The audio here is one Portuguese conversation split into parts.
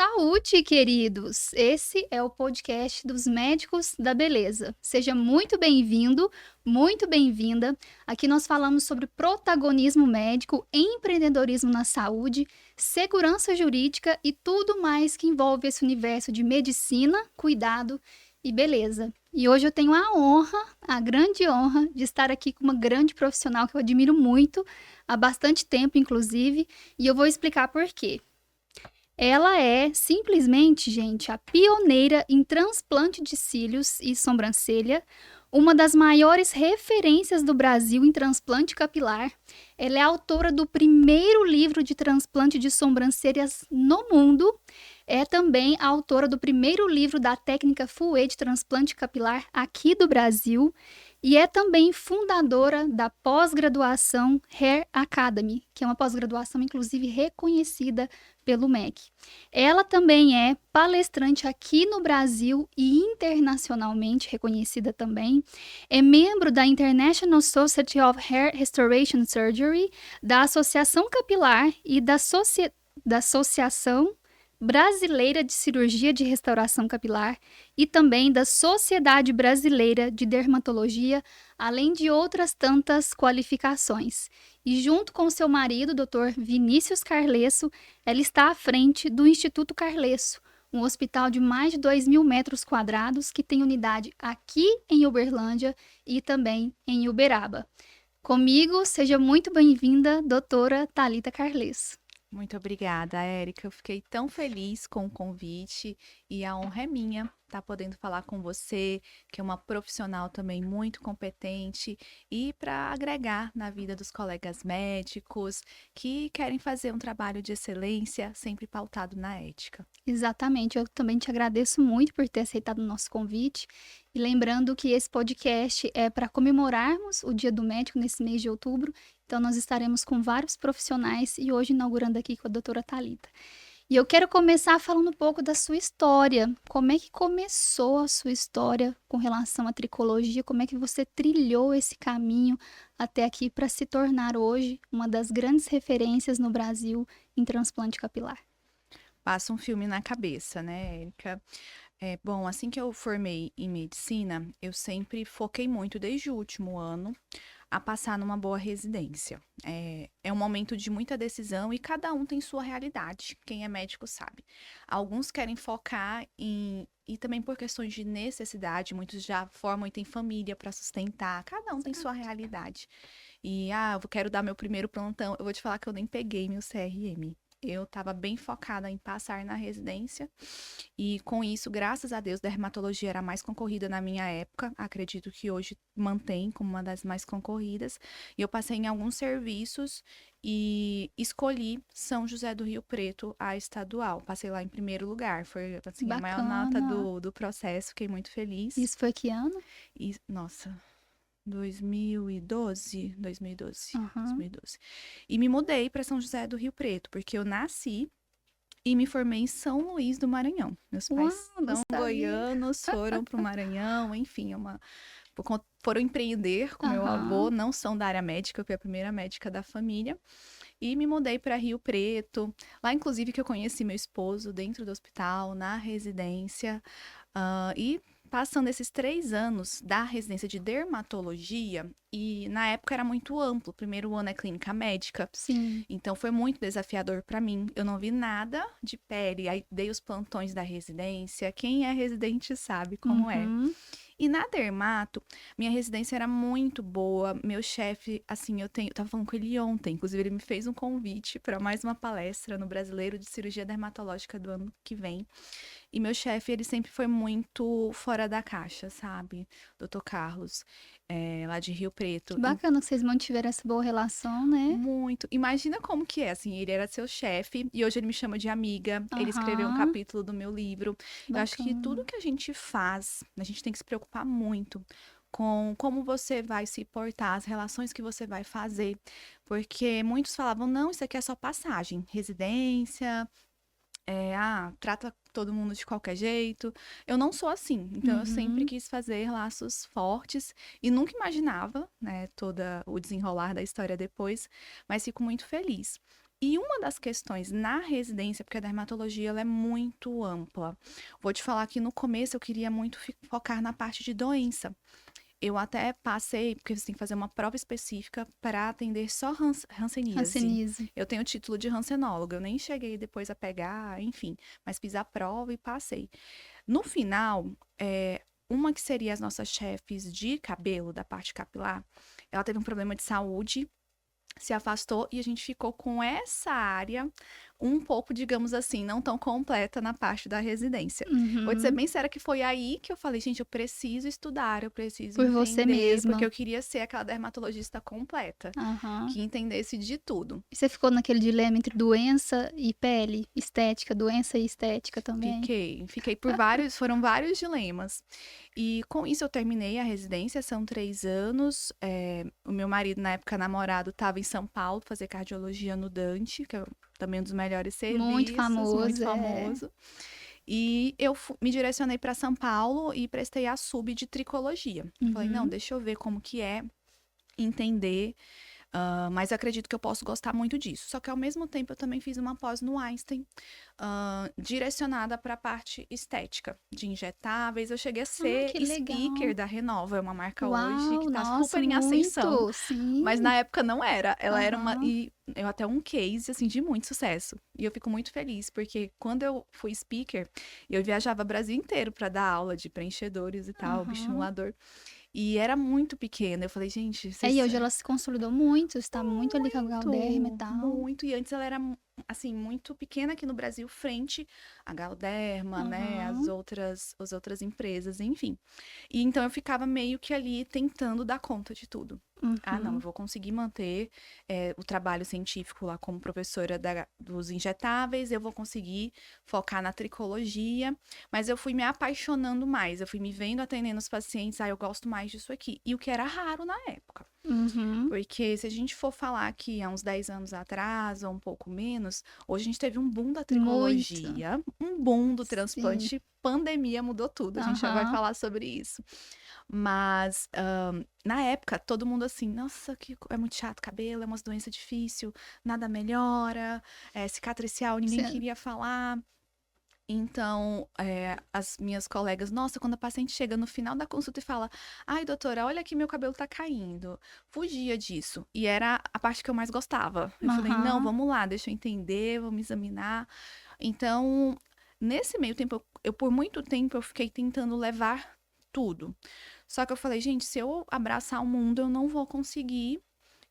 Saúde, queridos! Esse é o podcast dos Médicos da Beleza. Seja muito bem-vindo, muito bem-vinda. Aqui nós falamos sobre protagonismo médico, empreendedorismo na saúde, segurança jurídica e tudo mais que envolve esse universo de medicina, cuidado e beleza. E hoje eu tenho a honra, a grande honra, de estar aqui com uma grande profissional que eu admiro muito, há bastante tempo, inclusive, e eu vou explicar por quê. Ela é simplesmente, gente, a pioneira em transplante de cílios e sobrancelha, uma das maiores referências do Brasil em transplante capilar. Ela é autora do primeiro livro de transplante de sobrancelhas no mundo. É também a autora do primeiro livro da técnica Full de transplante capilar aqui do Brasil. E é também fundadora da pós-graduação Hair Academy, que é uma pós-graduação, inclusive, reconhecida pelo MEC. Ela também é palestrante aqui no Brasil e internacionalmente reconhecida também. É membro da International Society of Hair Restoration Surgery, da Associação Capilar e da Associação Brasileira de Cirurgia de Restauração Capilar e também da Sociedade Brasileira de Dermatologia, além de outras tantas qualificações. E junto com seu marido, Dr. Vinícius Carlesso, ela está à frente do Instituto Carlesso, um hospital de mais de 2.000 metros quadrados que tem unidade aqui em Uberlândia e também em Uberaba. Comigo, seja muito bem-vinda, doutora Thalita Carlesso. Muito obrigada, Érica. Eu fiquei tão feliz com o convite e a honra é minha estar podendo falar com você, que é uma profissional também muito competente, e para agregar na vida dos colegas médicos que querem fazer um trabalho de excelência, sempre pautado na ética. Exatamente, eu também te agradeço muito por ter aceitado o nosso convite. E lembrando que esse podcast é para comemorarmos o Dia do Médico nesse mês de outubro. Então, nós estaremos com vários profissionais e hoje inaugurando aqui com a doutora Thalita. E eu quero começar falando um pouco da sua história. Como é que começou a sua história com relação à tricologia? Como é que você trilhou esse caminho até aqui para se tornar hoje uma das grandes referências no Brasil em transplante capilar? Passa um filme na cabeça, né, Érica? Bom, assim que eu formei em medicina, eu sempre foquei muito, desde o último ano, a passar numa boa residência. É um momento de muita decisão e cada um tem sua realidade, quem é médico sabe. Alguns querem focar e também por questões de necessidade, muitos já formam e têm família para sustentar, cada um tem sua realidade. Eu quero dar meu primeiro plantão, eu vou te falar que eu nem peguei meu CRM. Eu estava bem focada em passar na residência e com isso, graças a Deus, dermatologia era mais concorrida na minha época. Acredito que hoje mantém como uma das mais concorridas. E eu passei em alguns serviços e escolhi São José do Rio Preto, a estadual. Passei lá em primeiro lugar. Foi assim, a maior nota Bacana. do processo. Fiquei muito feliz. Isso foi que ano? E, nossa, 2012, 2012, Aham. 2012. E me mudei para São José do Rio Preto, porque eu nasci e me formei em São Luís do Maranhão. Meus Uau, pais não são sabia. goianos, foram para o Maranhão, enfim, foram empreender com meu avô, Aham. não são da área médica, eu fui a primeira médica da família, e me mudei para Rio Preto, lá inclusive que eu conheci meu esposo dentro do hospital, na residência, e passando esses 3 anos da residência de dermatologia, e na época era muito amplo, o primeiro ano é clínica médica, Sim. então foi muito desafiador para mim. Eu não vi nada de pele, aí dei os plantões da residência. Quem é residente sabe como é. Uhum. E na dermato, minha residência era muito boa. Meu chefe, assim, eu tava falando com ele ontem, inclusive ele me fez um convite para mais uma palestra no Brasileiro de Cirurgia Dermatológica do ano que vem. E meu chefe, ele sempre foi muito fora da caixa, sabe? Doutor Carlos, lá de Rio Que Preto. bacana que vocês mantiveram essa boa relação, né? Muito. Imagina como que é, assim, ele era seu chefe e hoje ele me chama de amiga. Ele escreveu um Aham. capítulo do meu livro. Eu acho que tudo Bacana. que a gente faz, a gente tem que se preocupar muito com como você vai se portar, as relações que você vai fazer. Porque muitos falavam, não, isso aqui é só passagem, residência, trata todo mundo de qualquer jeito. Eu não sou assim, então eu sempre Uhum. quis fazer laços fortes e nunca imaginava, né, todo o desenrolar da história depois, mas fico muito feliz. E uma das questões na residência, porque a dermatologia ela é muito ampla. Vou te falar que no começo eu queria muito focar na parte de doença. Eu até passei, porque você tem que fazer uma prova específica para atender só hanseníase. Hanseníase. Eu tenho o título de hansenóloga, eu nem cheguei depois a pegar, enfim, mas fiz a prova e passei. No final, uma que seria as nossas chefes de cabelo, da parte capilar, ela teve um problema de saúde, se afastou e a gente ficou com essa área um pouco, digamos assim, não tão completa na parte da residência. Vou te ser Uhum. bem séria que foi aí que eu falei, gente, eu preciso estudar, eu preciso Por você entender, mesma. porque eu queria ser aquela dermatologista completa, Aham. que entendesse de tudo. E você ficou naquele dilema entre doença e pele, estética, doença e estética também? Fiquei por foram vários dilemas. E com isso eu terminei a residência, são 3 anos. O meu marido, na época namorado, estava em São Paulo fazer cardiologia no Dante, que é também um dos melhores Muito serviços, muito famoso, famoso. E eu me direcionei para São Paulo e prestei a sub de tricologia. Falei, não, Uhum. deixa eu ver como que é, entender. Mas acredito que eu posso gostar muito disso. Só que ao mesmo tempo eu também fiz uma pós no Einstein, direcionada para a parte estética, de injetáveis. Eu cheguei a ser Que speaker legal. da Renova, é uma marca hoje que Uau, está nossa, super em ascensão. muito, Mas sim. na época não era. Ela era uma. Aham. E eu até um case, assim, de muito sucesso. E eu fico muito feliz, porque quando eu fui speaker, eu viajava o Brasil inteiro para dar aula de preenchedores e tal, Aham. bioestimulador. E era muito pequena. Eu falei, gente, E vocês. hoje ela se consolidou muito, está muito ali com a Galderma e Muito, tal. muito. E antes ela era, assim, muito pequena aqui no Brasil, frente à Galderma, né? Aham. As outras empresas, enfim. E então eu ficava meio que ali tentando dar conta de tudo. Ah, não, eu Uhum. vou conseguir manter o trabalho científico lá como professora dos injetáveis, eu vou conseguir focar na tricologia, mas eu fui me apaixonando mais, eu fui me vendo atendendo os pacientes, eu gosto mais disso aqui. E o que era raro na época. Uhum. Porque se a gente for falar que há uns 10 anos atrás, ou um pouco menos, hoje a gente teve um boom da Muito. tricologia, um boom do Sim. transplante, pandemia mudou tudo, a gente já vai Aham. falar sobre isso. Mas, na época, todo mundo assim, nossa, é muito chato cabelo, é uma doença difícil, nada melhora, cicatricial, ninguém Você queria falar. Então, as minhas colegas, nossa, quando a paciente chega no final da consulta e fala, ai, doutora, olha que meu cabelo tá caindo, fugia disso. E era a parte que eu mais gostava. Eu falei, não, aham. vamos lá, deixa eu entender, vamos examinar. Então, nesse meio tempo, eu por muito tempo, eu fiquei tentando levar tudo. Só que eu falei, gente, se eu abraçar o mundo, eu não vou conseguir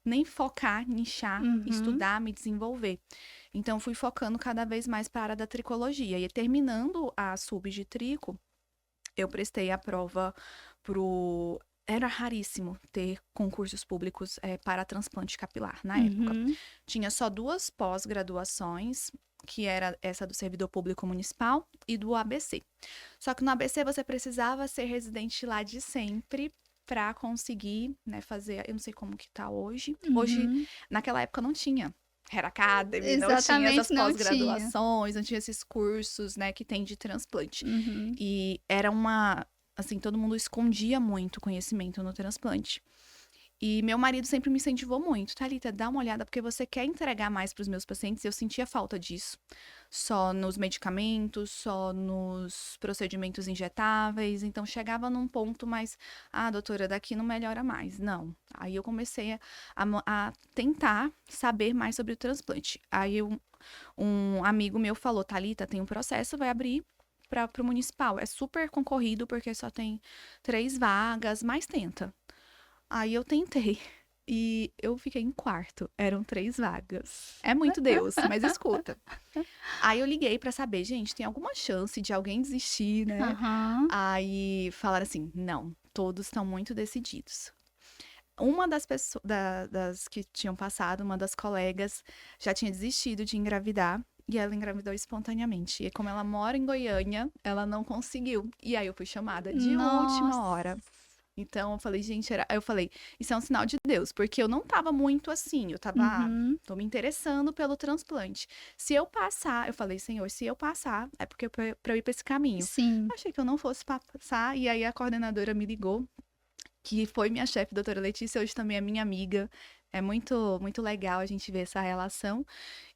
nem focar, nichar, Uhum. estudar, me desenvolver. Então, fui focando cada vez mais para a área da tricologia. E terminando a sub de trico, eu prestei a prova pro. Era raríssimo ter concursos públicos para transplante capilar na época. Uhum. Tinha só 2 pós-graduações, que era essa do servidor público municipal e do ABC. Só que no ABC você precisava ser residente lá de sempre para conseguir, né, fazer. Eu não sei como que tá hoje. Hoje, Uhum. naquela época não tinha. Hair Academy, não tinha essas Exatamente, não tinha. pós-graduações, não tinha esses cursos, né, que tem de transplante. Uhum. E era assim, todo mundo escondia muito conhecimento no transplante. E meu marido sempre me incentivou muito. Thalita, dá uma olhada, porque você quer entregar mais para os meus pacientes. Eu sentia falta disso. Só nos medicamentos, só nos procedimentos injetáveis. Então, chegava num ponto mais... Ah, doutora, daqui não melhora mais. Não. Aí eu comecei a tentar saber mais sobre o transplante. Aí um amigo meu falou, Thalita, tem um processo, vai abrir para o municipal. É super concorrido, porque só tem 3 vagas, mas tenta. Aí eu tentei. E eu fiquei em quarto. Eram 3 vagas. É muito Deus, mas escuta. Aí eu liguei pra saber, gente, tem alguma chance de alguém desistir, né? Aham. Aí falaram assim: não, todos estão muito decididos. Uma das pessoas das que tinham passado, uma das colegas, já tinha desistido de engravidar. E ela engravidou espontaneamente. E como ela mora em Goiânia, ela não conseguiu. E aí eu fui chamada de última Nossa. hora. Então eu falei, gente, eu falei, isso é um sinal de Deus, porque eu não tava muito assim, eu tava, Uhum. tô me interessando pelo transplante. Se eu passar, eu falei, Senhor, se eu passar, é porque pra eu ir pra esse caminho. Sim. Achei que eu não fosse passar, e aí a coordenadora me ligou, que foi minha chefe, doutora Letícia, hoje também é minha amiga, É muito legal a gente ver essa relação.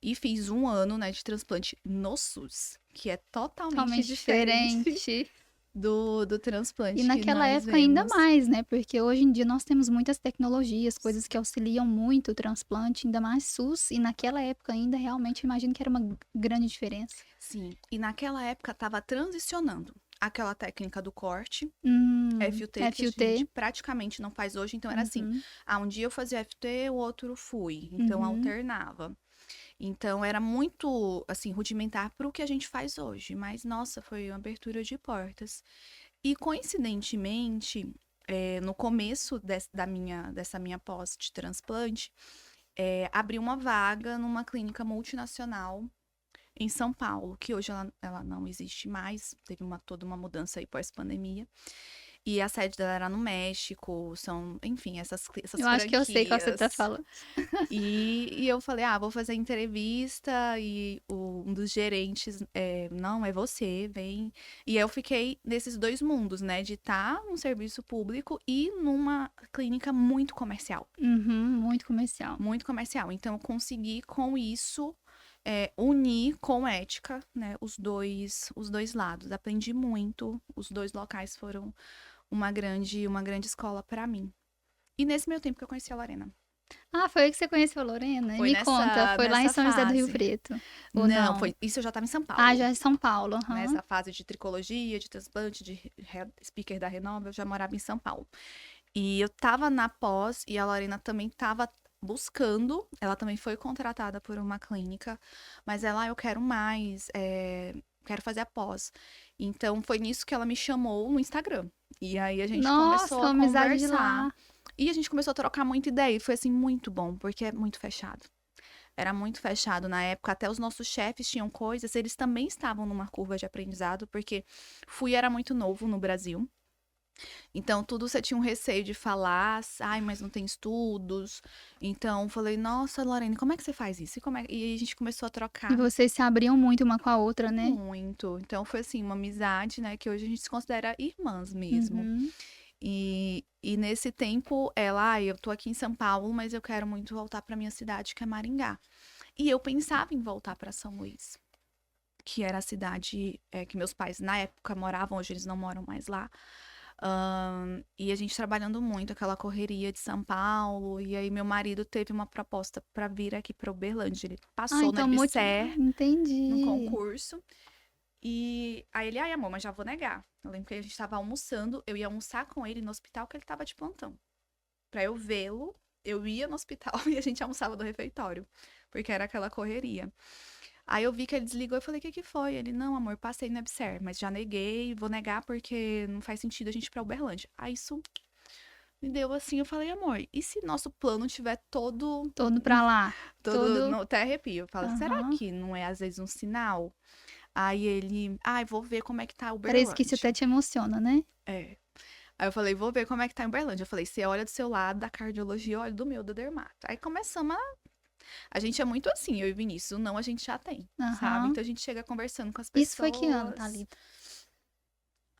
E fiz um ano, né, de transplante no SUS, que é totalmente Totalmente diferente diferente. do E transplante que naquela nós época ainda vemos. mais, né? Porque hoje em dia nós temos muitas tecnologias, coisas que auxiliam muito o transplante, ainda mais SUS. E naquela época ainda, realmente, eu imagino que era uma grande diferença. Sim, e naquela época estava transicionando aquela técnica do corte, FUT, que a gente FUT. praticamente não faz hoje. Então era assim, Uhum, um dia eu fazia FUT, o outro fui. Então uhum. alternava. Então era muito, assim, rudimentar para o que a gente faz hoje. Mas, nossa, foi uma abertura de portas. E coincidentemente, no começo dessa minha pós de transplante, abriu uma vaga numa clínica multinacional em São Paulo, que hoje ela não existe mais, teve toda uma mudança aí pós-pandemia. E a sede dela era no México, enfim, essas Eu acho que eu sei qual você tá franquias. falando. E eu falei, vou fazer entrevista, e um dos gerentes, não, é você, vem. E aí eu fiquei nesses dois mundos, né, de estar num serviço público e numa clínica muito comercial. Uhum, muito comercial. Muito comercial. Então, eu consegui, com isso, unir com ética, né, os dois lados. Aprendi muito. Os dois locais foram uma grande escola para mim. E nesse meu tempo que eu conheci a Lorena. Ah, foi aí que você conheceu a Lorena? E Foi me conta, foi lá em nessa São José do Rio fase. Preto? Ou Não, não? isso eu já estava em São Ah, Paulo. já é São Paulo, aham. Nessa fase de tricologia, de transplante, de speaker da Renova, eu já morava em São Paulo. E eu tava na pós, e a Lorena também tava buscando, ela também foi contratada por uma clínica, mas ela, eu quero mais, quero fazer a pós. Então, foi nisso que ela me chamou no Instagram. E aí a gente começou Nossa, a amizade de conversar. lá. E a gente começou a trocar muita ideia, e foi assim, muito bom, porque é muito fechado. Era muito fechado na época, até os nossos chefes tinham coisas, eles também estavam numa curva de aprendizado, porque era muito novo no Brasil. Então, tudo você tinha um receio de falar, ai, mas não tem estudos. Então, falei, nossa, Lorene, como é que você faz isso? E aí a gente começou a E trocar vocês se abriam muito uma com a outra, né? muito. Então, foi assim, uma amizade, né, que hoje a gente se considera irmãs mesmo. Uhum. E nesse tempo, ela, eu tô aqui em São Paulo, mas eu quero muito voltar pra minha cidade, que é Maringá. E eu pensava em voltar para São Luís, que era a cidade que meus pais na época moravam, hoje eles não moram mais lá. E a gente trabalhando muito, aquela correria de São Paulo. E aí meu marido teve uma proposta para vir aqui para Uberlândia. Ele Ah, passou no então muito. EBSER, num Entendi. concurso. E aí ele, ai amor, mas já vou negar. Eu lembro que a gente tava almoçando, eu ia almoçar com ele no hospital, que ele tava de plantão. Pra eu vê-lo, eu ia no hospital e a gente almoçava do refeitório, porque era aquela correria. Aí eu vi que ele desligou e falei, o que que foi? Ele, não, amor, passei no EBSER, mas já neguei, vou negar porque não faz sentido a gente ir pra Uberlândia. Aí isso me deu assim, eu falei, amor, e se nosso plano tiver todo, Todo pra lá. todo, Todo. no, até arrepio. Eu falo, será Aham. que não é às vezes um sinal? Aí ele, vou ver como é que tá Parece que isso Uberlândia. até te emociona, né? É. Aí eu falei, vou ver como é que tá em Uberlândia. Eu falei, você olha do seu lado da cardiologia, eu olho do meu, do dermato. Aí começamos a gente é muito assim, eu e Vinícius. O não a gente já tem, sabe? Aham. Então a gente chega conversando com as Isso foi que ano, pessoas. Thalita?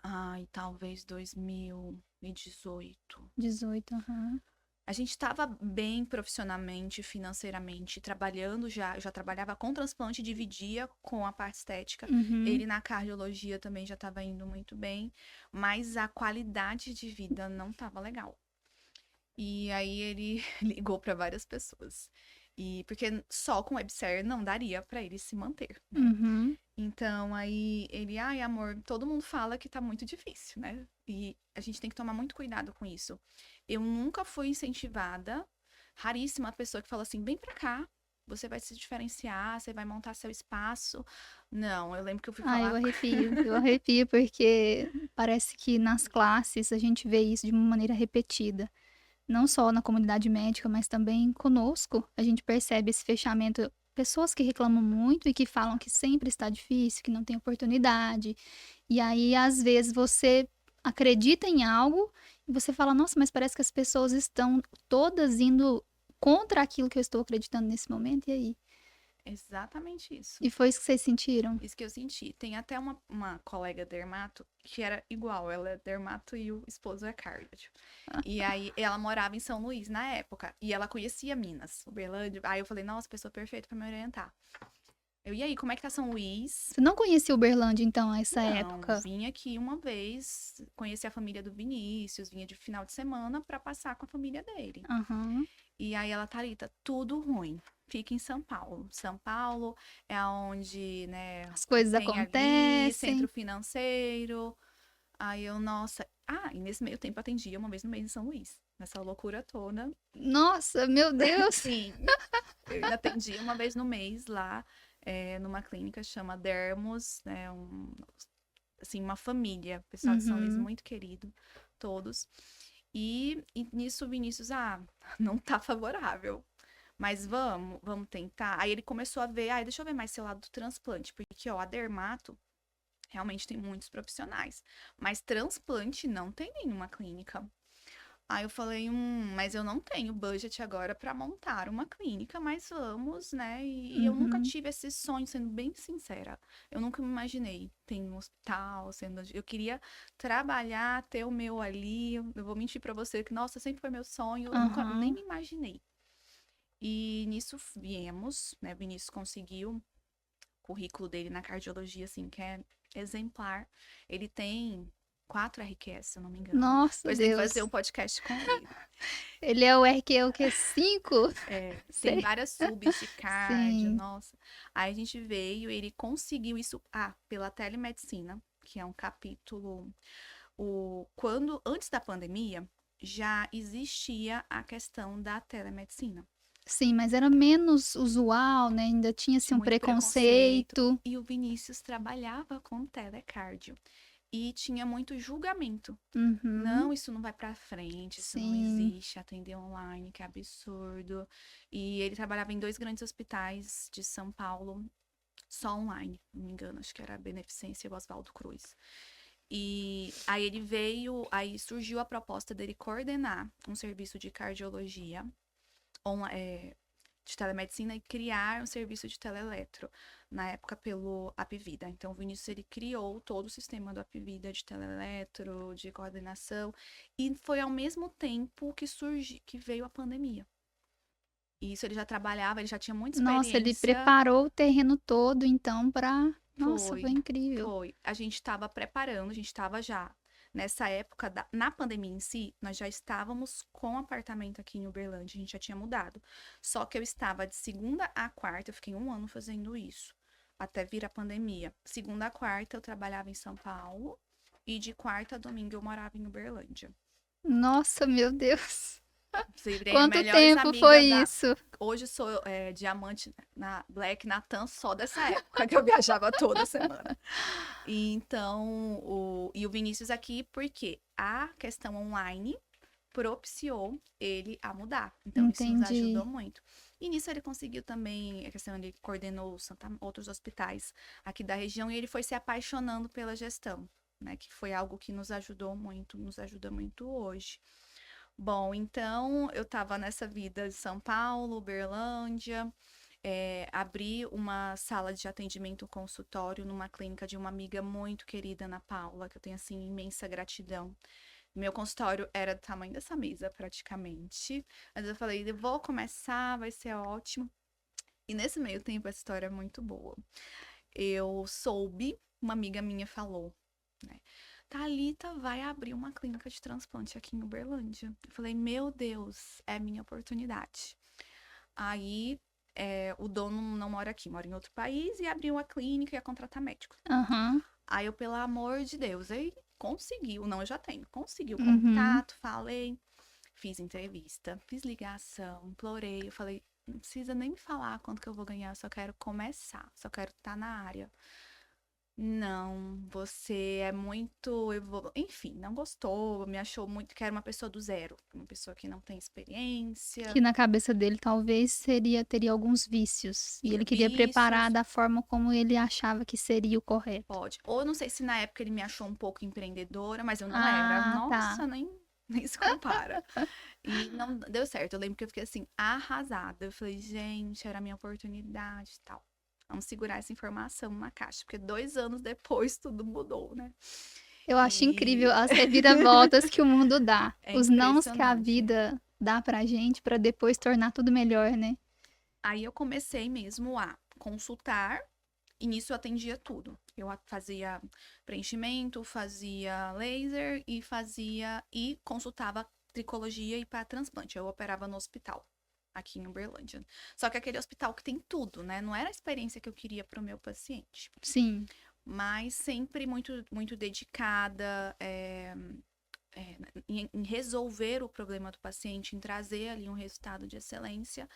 Ai, talvez 2018. 18, aham. A gente estava bem profissionalmente, financeiramente, trabalhando já. Eu já trabalhava com transplante, dividia com a parte estética. Uhum. Ele na cardiologia também já estava indo muito bem, mas a qualidade de vida não estava legal. E aí ele ligou para várias pessoas. E porque só com o WebSer não daria para ele se manter, né? Uhum. Então aí ele, ai, amor, todo mundo fala que tá muito difícil, né? E a gente tem que tomar muito cuidado com isso. Eu nunca fui incentivada, raríssima a pessoa que fala assim, vem pra cá, você vai se diferenciar, você vai montar seu espaço. Não, eu lembro que eu fui Ah, falar. eu arrepio porque parece que nas classes a gente vê isso de uma maneira repetida. Não só na comunidade médica, mas também conosco. A gente percebe esse fechamento. Pessoas que reclamam muito e que falam que sempre está difícil, que não tem oportunidade. E aí, às vezes, você acredita em algo e você fala, nossa, mas parece que as pessoas estão todas indo contra aquilo que eu estou acreditando nesse momento. E aí? Exatamente isso. E foi isso que vocês sentiram? Isso que eu senti. Tem até uma colega dermato que era igual, ela é dermato e o esposo é cardio. E aí ela morava em São Luís na época. E ela conhecia Minas, Uberlândia. Aí eu falei, nossa, pessoa perfeita pra me orientar. E aí, como é que tá São Luís? Você não conhecia Uberlândia, então, essa Não, época? vim aqui uma vez, conheci a família do Vinícius, vinha de final de semana pra passar com a família dele. Aham. E aí ela, Thalita, tudo ruim. Fica em São Paulo. São Paulo é onde, né, As coisas tem ali centro acontecem. financeiro. Aí eu, nossa. Ah, e nesse meio tempo eu atendia uma vez no mês em São Luís. Nessa loucura toda. Nossa, meu Deus! Sim, eu ainda atendia uma vez no mês lá, numa clínica chama Dermos, né? Assim, uma família. Pessoal de São Luís Uhum. muito querido, todos. E nisso o Vinícius, não tá favorável. Mas vamos tentar. Aí ele começou a ver, deixa eu ver mais seu lado do transplante, porque, ó, a dermato realmente tem muitos profissionais, mas transplante não tem nenhuma clínica. Aí eu falei, mas eu não tenho budget agora para montar uma clínica, mas vamos, né? E eu nunca Uhum. tive esse sonho, sendo bem sincera. Eu nunca me imaginei ter um hospital, eu queria trabalhar, ter o meu ali. Eu vou mentir para você que, nossa, sempre foi meu sonho, eu nunca nem Aham. me imaginei. E nisso viemos, né? O Vinícius conseguiu o currículo dele na cardiologia, assim, que é exemplar. Ele tem 4 RQS, se eu não me engano. Nossa, Depois tem que fazer Deus. um podcast com ele. Ele é o RQ, o quê? 5? Tem Sei. várias subs de cardio, Sim. nossa. Aí a gente veio, ele conseguiu isso, pela telemedicina, que é um capítulo, antes da pandemia, já existia a questão da telemedicina. Sim, mas era menos usual, né? Ainda tinha, assim, Tinha um muito preconceito. preconceito. E o Vinícius trabalhava com telecardio. E tinha muito julgamento. Uhum. Não, isso não vai pra frente, isso não Sim. existe, atender online, que absurdo. E ele trabalhava em 2 grandes hospitais de São Paulo, só online, não me engano, acho que era a Beneficência e o Oswaldo Cruz. E aí ele veio, aí surgiu a proposta dele coordenar um serviço de cardiologia de telemedicina e criar um serviço de teleletro, na época pelo Apvida. Então, o Vinícius, ele criou todo o sistema do Apvida de teleletro, de coordenação, e foi ao mesmo tempo que veio a pandemia. E isso ele já trabalhava, ele já tinha muita Nossa, ele experiência. preparou o terreno todo, então, pra. Nossa, foi Foi, incrível. foi. A gente estava preparando, a gente estava já. Nessa época, na pandemia em si, nós já estávamos com apartamento aqui em Uberlândia, a gente já tinha mudado. Só que eu estava de segunda a quarta, eu fiquei 1 ano fazendo isso, até vir a pandemia. Segunda a quarta eu trabalhava em São Paulo e de quarta a domingo eu morava em Uberlândia. Nossa, meu Deus. Virei a Quanto melhores tempo amiga foi da. isso? Hoje eu sou diamante na Black Natan só dessa época que eu viajava toda semana. E então, o Vinícius aqui, porque a questão online propiciou ele a mudar. Então, isso nos Entendi. ajudou muito. E nisso ele conseguiu também, a questão, ele coordenou outros hospitais aqui da região e ele foi se apaixonando pela gestão, né? Que foi algo que nos ajudou muito, nos ajuda muito hoje. Bom, então eu estava nessa vida de São Paulo, Uberlândia, abri uma sala de atendimento consultório numa clínica de uma amiga muito querida, Ana Paula, que eu tenho assim imensa gratidão. Meu consultório era do tamanho dessa mesa, praticamente. Mas eu falei, eu vou começar, vai ser ótimo. E nesse meio tempo, essa história é muito boa. Eu soube, uma amiga minha falou, né? Thalita vai abrir uma clínica de transplante aqui em Uberlândia. Eu falei, meu Deus, é minha oportunidade. Aí, o dono não mora aqui, mora em outro país, e abriu a clínica e ia contratar médico. Aham. Aí eu, pelo amor de Deus, aí conseguiu, não, eu já tenho, consegui o Uhum. contato, falei, fiz entrevista, fiz ligação, implorei, eu falei, não precisa nem me falar quanto que eu vou ganhar, só quero começar, só quero estar na área. Não, você é muito. Enfim, não gostou, me achou muito que era uma pessoa do zero, uma pessoa que não tem experiência, Que na cabeça dele talvez teria alguns vícios. E ele queria preparar vícios, da forma como ele achava que seria o correto. pode. Ou não sei se na época ele me achou um pouco empreendedora, mas eu não era. Ah, tá. Nossa, nem. nem se compara. E não deu certo. Eu lembro que eu fiquei assim, arrasada. Eu falei, gente, era a minha oportunidade e tal. Vamos segurar essa informação na caixa, porque 2 anos depois tudo mudou, né? Eu acho incrível E as reviravoltas que o mundo dá. é Os nãos que a impressionante. vida dá pra gente pra depois tornar tudo melhor, né? Aí eu comecei mesmo a consultar, e nisso eu atendia tudo. Eu fazia preenchimento, fazia laser e consultava tricologia e para transplante. Eu operava no hospital aqui em Uberlândia. Só que aquele hospital que tem tudo, né? Não era a experiência que eu queria para o meu paciente. Sim. Mas sempre muito, muito dedicada, em resolver o problema do paciente, em trazer ali um resultado de excelência.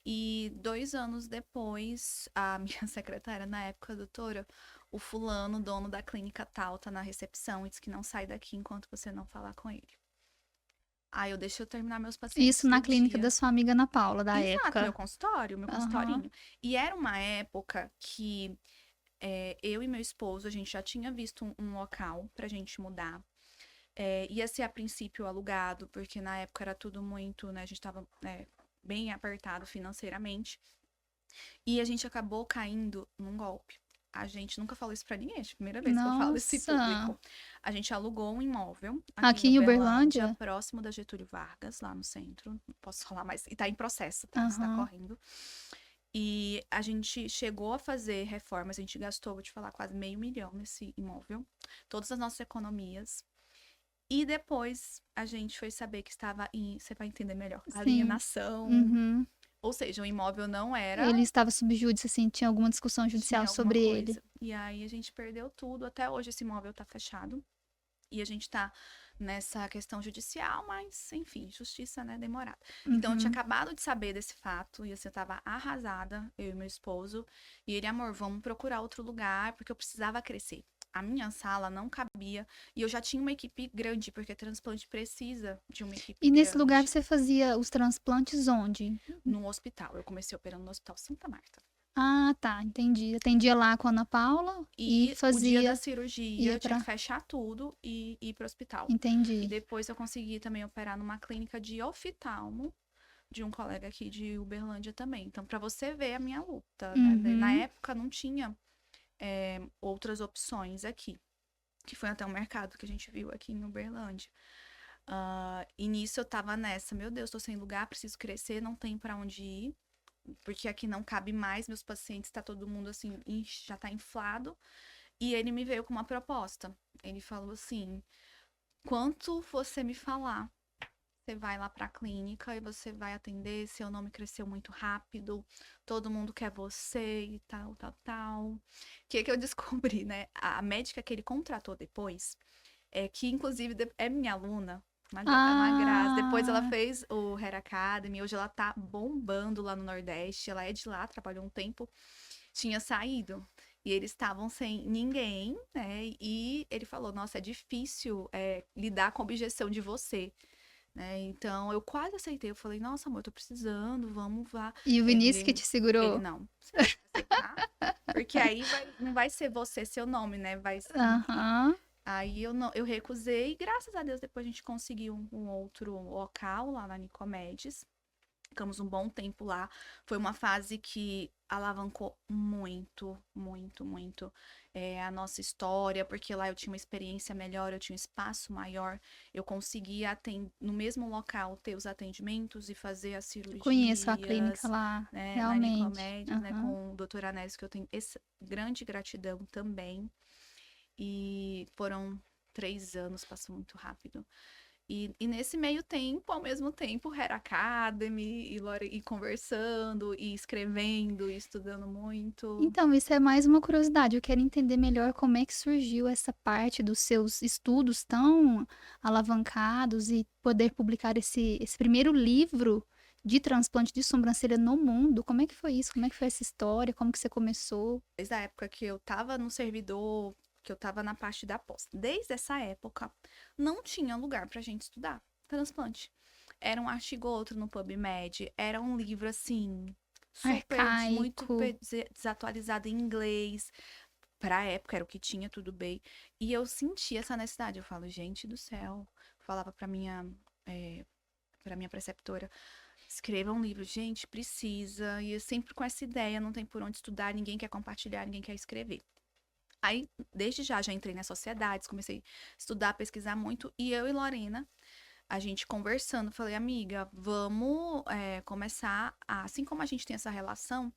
E 2 anos depois, a minha secretária na época, doutora, o fulano, dono da clínica tal, tá na recepção e diz que não sai daqui enquanto você não falar com ele. Aí eu deixei eu terminar meus pacientes Isso na do clínica dia. da sua amiga Ana Paula, da Exato, época. meu Aham. consultorinho. E era uma época que eu e meu esposo, a gente já tinha visto um local pra gente mudar. Ia ser a princípio alugado, porque na época era tudo muito, né? A gente tava bem apertado financeiramente. E a gente acabou caindo num golpe. A gente nunca falou isso pra ninguém, é a primeira vez que eu falo isso em Nossa. público. A gente alugou um imóvel aqui Aqui em em Uberlândia, Uberlândia? próximo da Getúlio Vargas, lá no centro. Não posso falar mais, e tá em processo, tá? Está Aham. correndo. E a gente chegou a fazer reformas, a gente gastou, vou te falar, quase R$ 500.000 nesse imóvel. Todas as nossas economias. E depois a gente foi saber que estava em, você vai entender melhor, Sim. alienação. Uhum. Ou seja, o imóvel não era. Ele estava sob júdice, assim, tinha alguma discussão judicial Tinha alguma sobre ele. coisa. E aí a gente perdeu tudo. Até hoje esse imóvel tá fechado. E a gente tá nessa questão judicial, mas, enfim, justiça, né, demorada. Então eu tinha Uhum. acabado de saber desse fato. E assim, eu tava arrasada, eu e meu esposo. E ele, amor, vamos procurar outro lugar, porque eu precisava crescer. A minha sala não cabia. E eu já tinha uma equipe grande, porque transplante precisa de uma equipe E nesse lugar grande. você fazia os transplantes onde? No hospital. Eu comecei operando no Hospital Santa Marta. Ah, tá, entendi. Atendia lá com a Ana Paula e E o dia da fazia, cirurgia, ia eu tinha que pra. fechar tudo e ir pro hospital. E Entendi. depois eu consegui também operar numa clínica de oftalmo de um colega aqui de Uberlândia também. Então, para você ver a minha luta, né? Na Uhum. época não tinha outras opções aqui, que foi até um mercado que a gente viu aqui em Uberlândia. E nisso eu tava nessa, meu Deus, tô sem lugar, preciso crescer, não tem para onde ir, porque aqui não cabe mais meus pacientes, tá todo mundo assim, já tá inflado. E ele me veio com uma proposta. Ele falou assim: quanto você me falar, você vai lá pra clínica e você vai atender. Seu nome cresceu muito rápido, todo mundo quer você e tal, tal, tal. O que que eu descobri, né? A médica que ele contratou depois, que inclusive é minha aluna. Uma graça. Depois ela Ah, fez o Hair Academy. Hoje ela tá bombando lá no Nordeste. Ela é de lá, trabalhou um tempo, tinha saído. E eles estavam sem ninguém, né? E ele falou: Nossa, é difícil lidar com a objeção de você, né? Então eu quase aceitei. Eu falei: Nossa, amor, eu tô precisando, vamos lá. e o Vinícius que Ele, te ele segurou. não, você vai aceitar? Porque aí não vai ser você, seu nome, né? Aham. Aí eu, não, eu recusei. E graças a Deus, depois a gente conseguiu um outro local lá na Nicomedes. Ficamos um bom tempo lá. Foi uma fase que alavancou muito, muito, muito a nossa história, porque lá eu tinha uma experiência melhor, eu tinha um espaço maior, eu conseguia no mesmo local ter os atendimentos e fazer as Conheço a clínica cirurgias, lá, né, na realmente. Nicomedes, né, Aham. com o doutor Anésio, que eu tenho essa grande gratidão também. E foram 3 anos, passou muito rápido. E nesse meio tempo, ao mesmo tempo, Hair Academy, e conversando, e escrevendo, e estudando muito. Então, isso é mais uma curiosidade. Eu quero entender melhor como é que surgiu essa parte dos seus estudos tão alavancados e poder publicar esse primeiro livro de transplante de sobrancelha no mundo. Como é que foi isso? Como é que foi essa história? Como que você começou? Desde a época que eu tava no servidor, que eu tava na parte da pós. Desde essa época, não tinha lugar pra gente estudar transplante. Era um artigo ou outro no PubMed, era um livro assim, muito Arcaico. desatualizado em inglês. Pra época era o que tinha, tudo bem. E eu senti essa necessidade. Eu falo, gente do céu, falava para minha preceptora, escreva um livro, gente, precisa. E eu sempre com essa ideia, não tem por onde estudar, ninguém quer compartilhar, ninguém quer escrever. Aí, desde já entrei nas sociedades, comecei a estudar, pesquisar muito. E eu e Lorena, a gente conversando, falei, amiga, vamos começar, assim como a gente tem essa relação,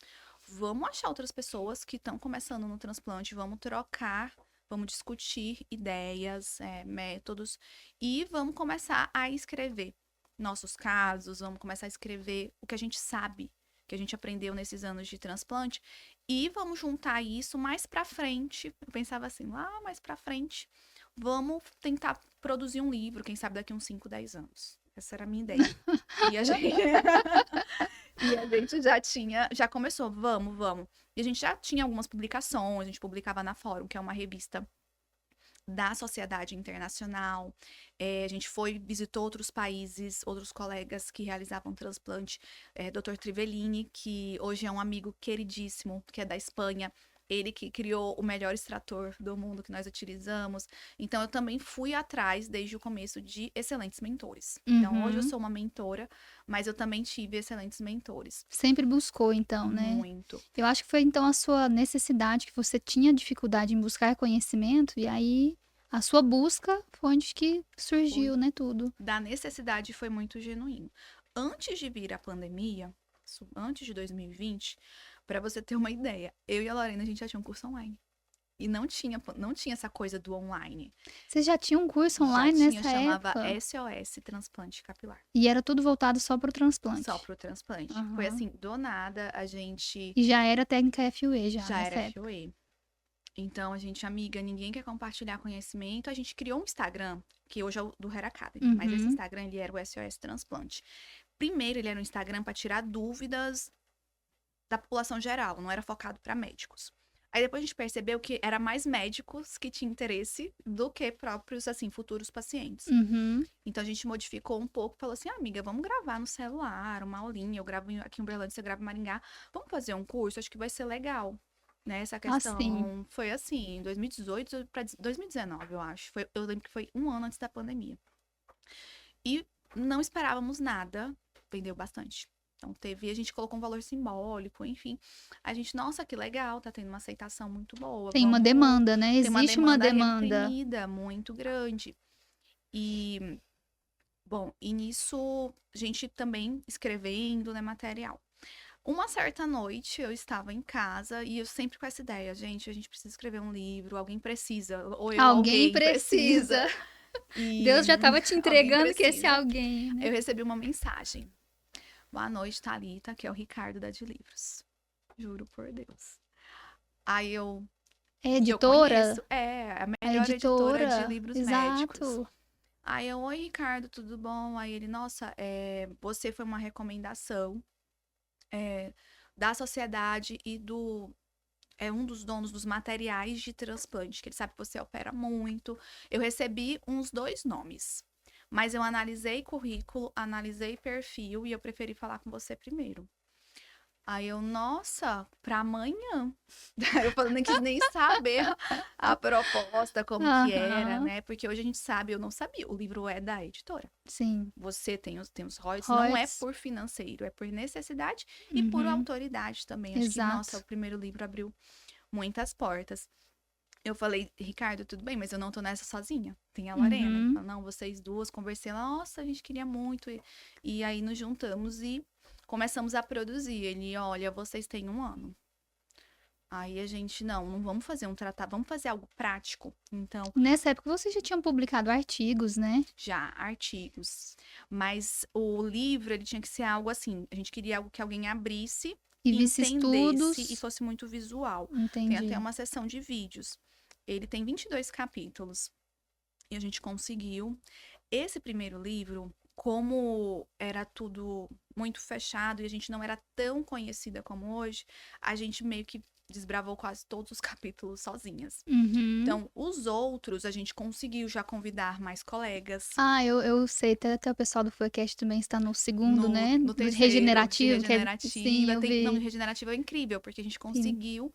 vamos achar outras pessoas que estão começando no transplante, vamos trocar, vamos discutir ideias, métodos, e vamos começar a escrever nossos casos, vamos começar a escrever o que a gente sabe, que a gente aprendeu nesses anos de transplante, e vamos juntar isso mais pra frente. Eu pensava assim, lá mais pra frente, vamos tentar produzir um livro, quem sabe daqui uns 5, 10 anos. Essa era a minha ideia. E a gente, e a gente já começou, vamos. E a gente já tinha algumas publicações, a gente publicava na Fórum, que é uma revista da Sociedade Internacional. A gente visitou outros países, outros colegas que realizavam transplante. Dr. Trivellini, que hoje é um amigo queridíssimo, que é da Espanha. Ele que criou o melhor extrator do mundo que nós utilizamos. Então, eu também fui atrás, desde o começo, de excelentes mentores. Então, hoje eu sou uma mentora, mas eu também tive excelentes mentores. Sempre buscou, então, né? Muito. Eu acho que foi, então, a sua necessidade, que você tinha dificuldade em buscar conhecimento, e aí a sua busca foi onde que surgiu, né, tudo. Da necessidade foi muito genuíno. Antes de vir a pandemia, antes de 2020... Pra você ter uma ideia, eu e a Lorena, a gente já tinha um curso online. E não tinha essa coisa do online. Você já tinha um curso online nessa época? Chamava SOS Transplante Capilar. E era tudo voltado só pro transplante? Só pro transplante. Foi assim, do nada, a gente... E já era técnica FUE já era época. FUE. Então, a gente, amiga, ninguém quer compartilhar conhecimento. A gente criou um Instagram, que hoje é o do Hair Academy. Mas esse Instagram, ele era o SOS Transplante. Primeiro, ele era um Instagram para tirar dúvidas da população geral, não era focado para médicos. Aí depois a gente percebeu que era mais médicos que tinham interesse do que próprios, assim, futuros pacientes. Então a gente modificou um pouco, falou assim, amiga, vamos gravar no celular, uma aulinha, eu gravo aqui em Uberlândia, você grava em Maringá, vamos fazer um curso, acho que vai ser legal. Né, essa questão foi assim, em 2018 para 2019, eu acho. Eu lembro que foi um ano antes da pandemia. E não esperávamos nada, vendeu bastante. Então, a gente colocou um valor simbólico, enfim. A gente, nossa, que legal, tá tendo uma aceitação muito boa. Tem uma demanda, né? Existe uma demanda reprimida muito grande. E, bom, e nisso, a gente também escrevendo, né, material. Uma certa noite, eu estava em casa e eu sempre com essa ideia, gente, a gente precisa escrever um livro, alguém precisa, ou eu, alguém precisa. E Deus já estava te entregando que esse alguém, né? Eu recebi uma mensagem. Boa noite, Thalita, que é o Ricardo da de Livros. Juro por Deus. Aí eu... É editora? A melhor editora de livros médicos. Aí eu, oi, Ricardo, tudo bom? Aí ele, nossa, você foi uma recomendação da sociedade e um dos donos dos materiais de transplante, que ele sabe que você opera muito. Eu recebi uns 2 nomes. Mas eu analisei currículo, analisei perfil e eu preferi falar com você primeiro. Aí eu, nossa, pra amanhã. Eu não quis nem saber a proposta, como que era, né? Porque hoje a gente sabe, eu não sabia, o livro é da editora. Sim. Você tem os royalties, não é por financeiro, é por necessidade e por autoridade também. Acho que, nossa, o primeiro livro abriu muitas portas. Eu falei, Ricardo, tudo bem, mas eu não tô nessa sozinha. Tem a Lorena. Ele falou, não, vocês duas, conversei. Nossa, a gente queria muito. E aí nos juntamos e começamos a produzir. Ele, olha, vocês têm 1 ano. Aí a gente, não vamos fazer um tratado, vamos fazer algo prático. Então, nessa época vocês já tinham publicado artigos, né? Já, artigos. Mas o livro, ele tinha que ser algo assim, a gente queria algo que alguém abrisse e visse estudos e fosse muito visual. Entendi. Tem até uma seção de vídeos. Ele tem 22 capítulos. E a gente conseguiu. Esse primeiro livro, como era tudo muito fechado e a gente não era tão conhecida como hoje, a gente meio que desbravou quase todos os capítulos sozinhas. Então, os outros, a gente conseguiu já convidar mais colegas. Eu sei, até o pessoal do Fuecast também está no segundo, né? No terceiro, regenerativo. Regenerativo é incrível, porque a gente conseguiu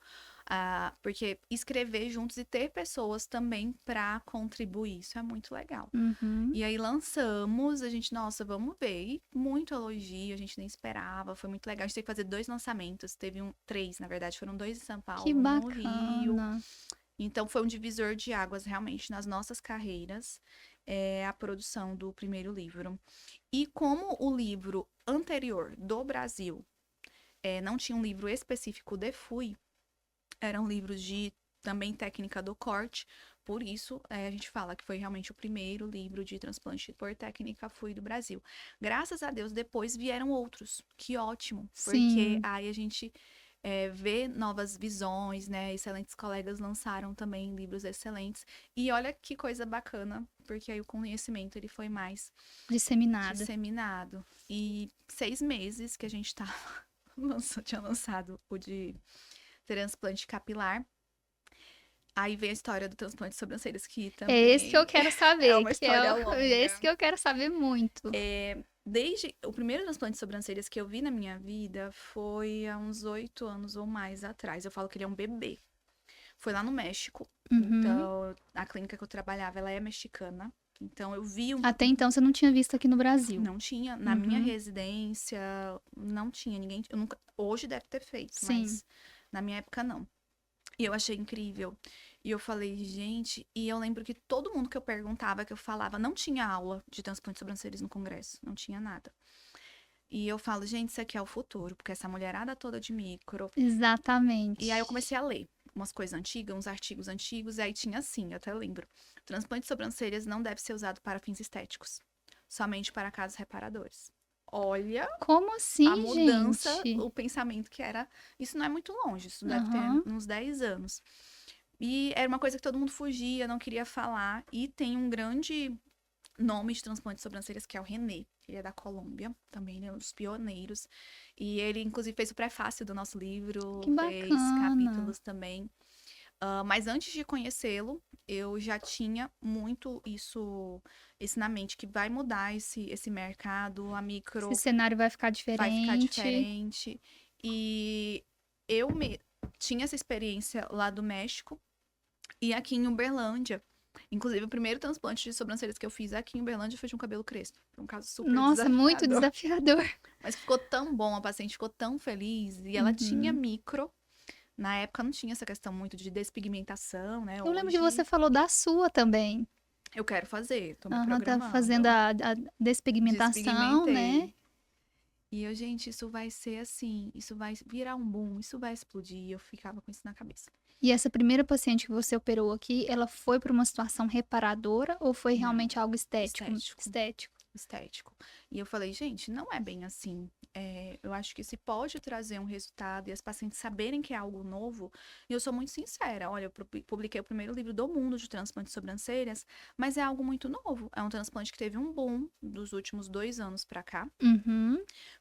Porque escrever juntos e ter pessoas também para contribuir, isso é muito legal. Uhum. E aí lançamos, a gente, nossa, vamos ver. E muito elogio, a gente nem esperava, foi muito legal. A gente teve que fazer 2 lançamentos, teve três, na verdade, foram 2 em São Que Paulo, um no Rio. bacana. Então foi um divisor de águas realmente nas nossas carreiras, a produção do primeiro livro. E como o livro anterior do Brasil não tinha um livro específico de FUI, eram livros de também técnica do corte, por isso a gente fala que foi realmente o primeiro livro de transplante por técnica FUI do Brasil. Graças a Deus, depois vieram outros, que ótimo, porque Sim. aí a gente vê novas visões, né? Excelentes colegas lançaram também livros excelentes, e olha que coisa bacana, porque aí o conhecimento ele foi mais Disseminada. disseminado. E 6 meses que a gente tava tinha lançado o de transplante capilar. Aí vem a história do transplante de sobrancelhas, que também É esse que eu quero saber, é uma que é história longa. esse que eu quero saber muito. Desde o primeiro transplante de sobrancelhas que eu vi na minha vida foi há uns 8 anos ou mais atrás. Eu falo que ele é um bebê. Foi lá no México. Uhum. Então, a clínica que eu trabalhava, ela é mexicana. Então, eu vi Até então você não tinha visto aqui no Brasil. Não tinha. Na minha residência, não tinha ninguém. Eu nunca... Hoje deve ter feito, Sim. mas na minha época não. E eu achei incrível. E eu falei, gente... E eu lembro que todo mundo que eu perguntava, que eu falava, não tinha aula de transplante de sobrancelhas no congresso. Não tinha nada. E eu falo, gente, isso aqui é o futuro. Porque essa mulherada toda de micro... Exatamente. E aí eu comecei a ler umas coisas antigas, uns artigos antigos. E aí tinha assim, eu até lembro. Transplante de sobrancelhas não deve ser usado para fins estéticos. Somente para casos reparadores. Olha... Como assim, a mudança, gente? o pensamento que era... Isso não é muito longe, isso deve ter uns 10 anos. E era uma coisa que todo mundo fugia, não queria falar. E tem um grande nome de transplante de sobrancelhas, que é o René. Ele é da Colômbia, também ele é um dos pioneiros. E ele, inclusive, fez o prefácio do nosso livro, Que fez bacana. capítulos também. Mas antes de conhecê-lo, eu já tinha muito isso na mente, que vai mudar esse mercado, a micro Esse cenário vai ficar vai ficar diferente. diferente. E eu tinha essa experiência lá do México e aqui em Uberlândia. Inclusive, o primeiro transplante de sobrancelhas que eu fiz aqui em Uberlândia foi de um cabelo crespo. Foi um caso super Nossa, muito desafiador. desafiador. Mas ficou tão bom, a paciente ficou tão feliz. E ela tinha micro. Na época não tinha essa questão muito de despigmentação, né? Eu lembro que Hoje você falou da sua também. eu quero fazer, tô me Tá programando. fazendo a despigmentação, né? Despigmentei. E eu, gente, isso vai ser assim, isso vai virar um boom, isso vai explodir. E eu ficava com isso na cabeça. E essa primeira paciente que você operou aqui, ela foi para uma situação reparadora ou foi Não, realmente algo estético? estético. E eu falei, gente, não é bem assim. Eu acho que se pode trazer um resultado e as pacientes saberem que é algo novo, e eu sou muito sincera, olha, eu publiquei o primeiro livro do mundo de transplante de sobrancelhas, mas é algo muito novo. É um transplante que teve um boom dos últimos 2 anos pra cá,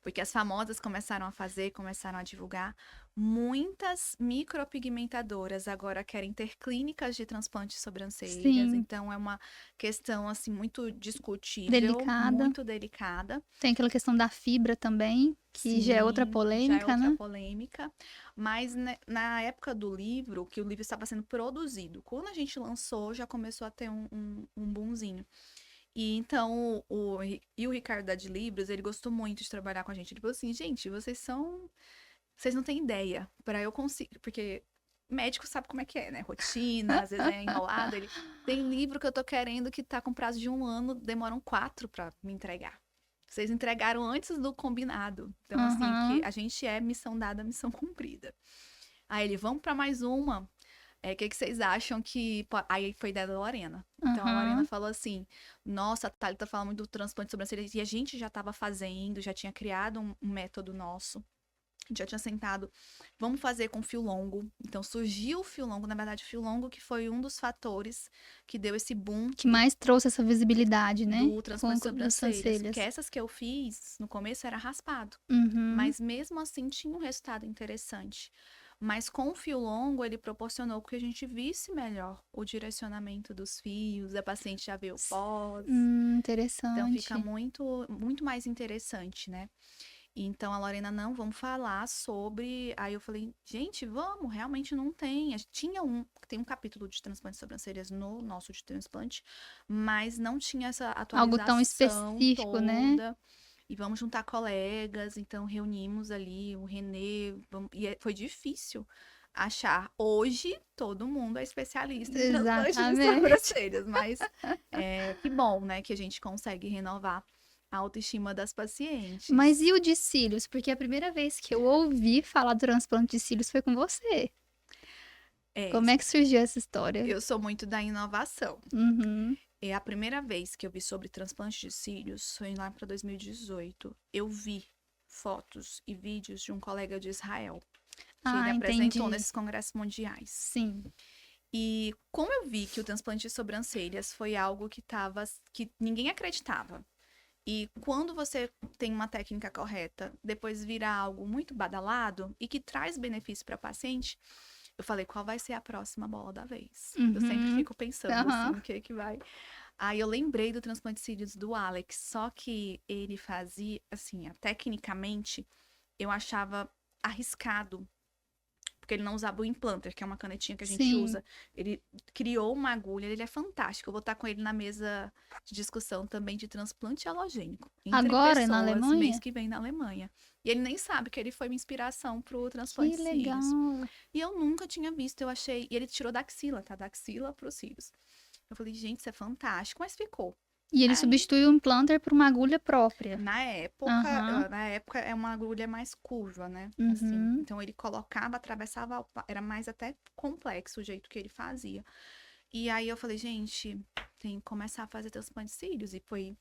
porque as famosas começaram a fazer, começaram a divulgar. Muitas micropigmentadoras agora querem ter clínicas de transplante de sobrancelhas, Sim. então é uma questão assim muito discutível, Delicada. muito delicada. Tem aquela questão da fibra também, que já é outra polêmica, já é outra né? polêmica. Mas na época do livro, que o livro estava sendo produzido, quando a gente lançou, já começou a ter um boomzinho. E então, o Ricardo da Adlibras, ele gostou muito de trabalhar com a gente. Ele falou assim, gente, vocês não têm ideia, para eu conseguir, porque médico sabe como é que é, né? Rotina, às vezes é enrolado. Tem livro que eu tô querendo que tá com prazo de 1 ano, demoram 4 para me entregar. Vocês entregaram antes do combinado. Então, assim, que a gente é missão dada, missão cumprida. Aí ele, vamos para mais uma. O que vocês acham que... Aí foi ideia da Lorena. Então, a Lorena falou assim, nossa, a Thalita fala muito do transplante de sobrancelhas, e a gente já estava fazendo, já tinha criado um método nosso. A gente já tinha sentado, vamos fazer com fio longo. Então, surgiu o fio longo, na verdade, o fio longo que foi um dos fatores que deu esse boom. Que mais trouxe essa visibilidade, né? Do transplante de sobrancelhas. Porque essas que eu fiz, no começo, era raspado. Mas mesmo assim, tinha um resultado interessante. Mas com o fio longo, ele proporcionou que a gente visse melhor o direcionamento dos fios, a paciente já vê o pós. Interessante. Então, fica muito, muito mais interessante, né? Então a Lorena, não, vamos falar sobre. Aí eu falei, gente, vamos, realmente não tem. Tem um capítulo de transplante de sobrancelhas no nosso de transplante, mas não tinha essa Algo tão atualização específico, né? toda. E vamos juntar colegas, então reunimos ali o Renê, foi difícil achar. Hoje, todo mundo é especialista em transplante de Exatamente. sobrancelhas, mas que bom, né, que a gente consegue renovar a autoestima das pacientes. Mas e o de cílios? Porque a primeira vez que eu ouvi falar do transplante de cílios foi com você. Como é que surgiu essa história? Eu sou muito da inovação. Uhum. É a primeira vez que eu vi sobre transplante de cílios foi lá para 2018. Eu vi fotos e vídeos de um colega de Israel que ele apresentou Entendi. nesses congressos mundiais. Sim. E como eu vi que o transplante de sobrancelhas foi algo que ninguém acreditava. E quando você tem uma técnica correta, depois vira algo muito badalado e que traz benefício para a paciente, eu falei, qual vai ser a próxima bola da vez? Eu sempre fico pensando assim, o que vai. Aí eu lembrei do transplante de cílios do Alex, só que ele fazia, assim, tecnicamente, eu achava arriscado, porque ele não usava o implanter, que é uma canetinha que a gente usa. Ele criou uma agulha, ele é fantástico. Eu vou estar com ele na mesa de discussão também de transplante halogênico. Agora, na Alemanha? Mês que vem na Alemanha. E ele nem sabe que ele foi minha inspiração pro transplante de cílios. Que legal! E eu nunca tinha visto, eu achei... E ele tirou da axila, tá? Da axila pros cílios. Eu falei, gente, isso é fantástico, mas ficou. E ele substitui o implanter por uma agulha própria. Na época é uma agulha mais curva, né? Assim. Então ele colocava, atravessava, era mais até complexo o jeito que ele fazia. E aí eu falei, gente, tem que começar a fazer transplante de cílios. E foi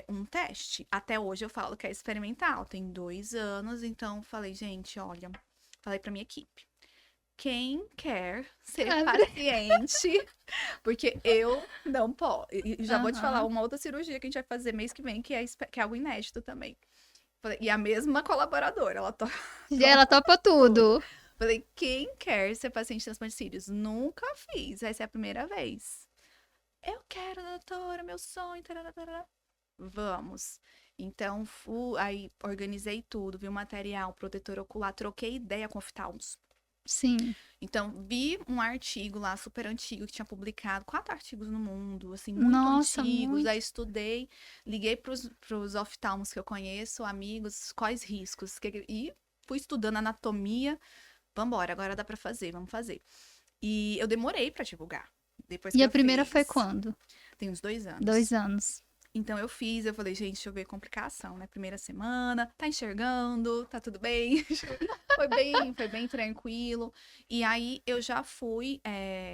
um teste. Até hoje eu falo que é experimental, tem 2 anos. Então falei, gente, olha, falei pra minha equipe. Quem quer ser paciente, porque eu não posso. E já vou te falar uma outra cirurgia que a gente vai fazer mês que vem, que é algo inédito também. E a mesma colaboradora, ela topa tudo. Falei, quem quer ser paciente de transplante de cílios? Nunca fiz, vai ser a primeira vez. Eu quero, doutora, meu sonho, tarará. Vamos. Então, aí organizei tudo, vi o material, protetor ocular, troquei ideia com oftalmos. Sim. Então, vi um artigo lá, super antigo, que tinha publicado 4 artigos no mundo, assim, muito antigos. Muito. Aí estudei, liguei pros oftalmos que eu conheço, amigos, quais riscos. E fui estudando anatomia. Vambora, agora dá pra fazer, vamos fazer. E eu demorei pra divulgar. Depois que a primeira foi quando? Tem uns 2 anos. 2 anos. Então eu falei, gente, deixa eu ver complicação, né? Primeira semana, tá enxergando, tá tudo bem. foi bem tranquilo. E aí eu já fui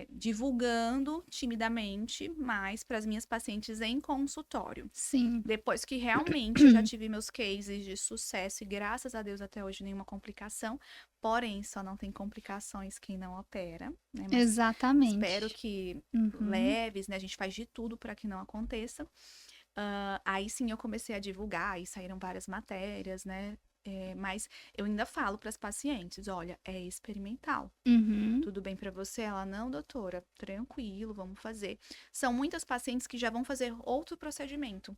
divulgando timidamente mais para as minhas pacientes em consultório. Sim. Depois que realmente eu já tive meus cases de sucesso e graças a Deus até hoje nenhuma complicação. Porém, só não tem complicações quem não opera, né? Mas exatamente. Espero que leves, né? A gente faz de tudo para que não aconteça. Aí sim eu comecei a divulgar, aí saíram várias matérias, né? Mas eu ainda falo para as pacientes, olha, é experimental. Tudo bem para você? Ela, não, doutora, tranquilo, vamos fazer. São muitas pacientes que já vão fazer outro procedimento.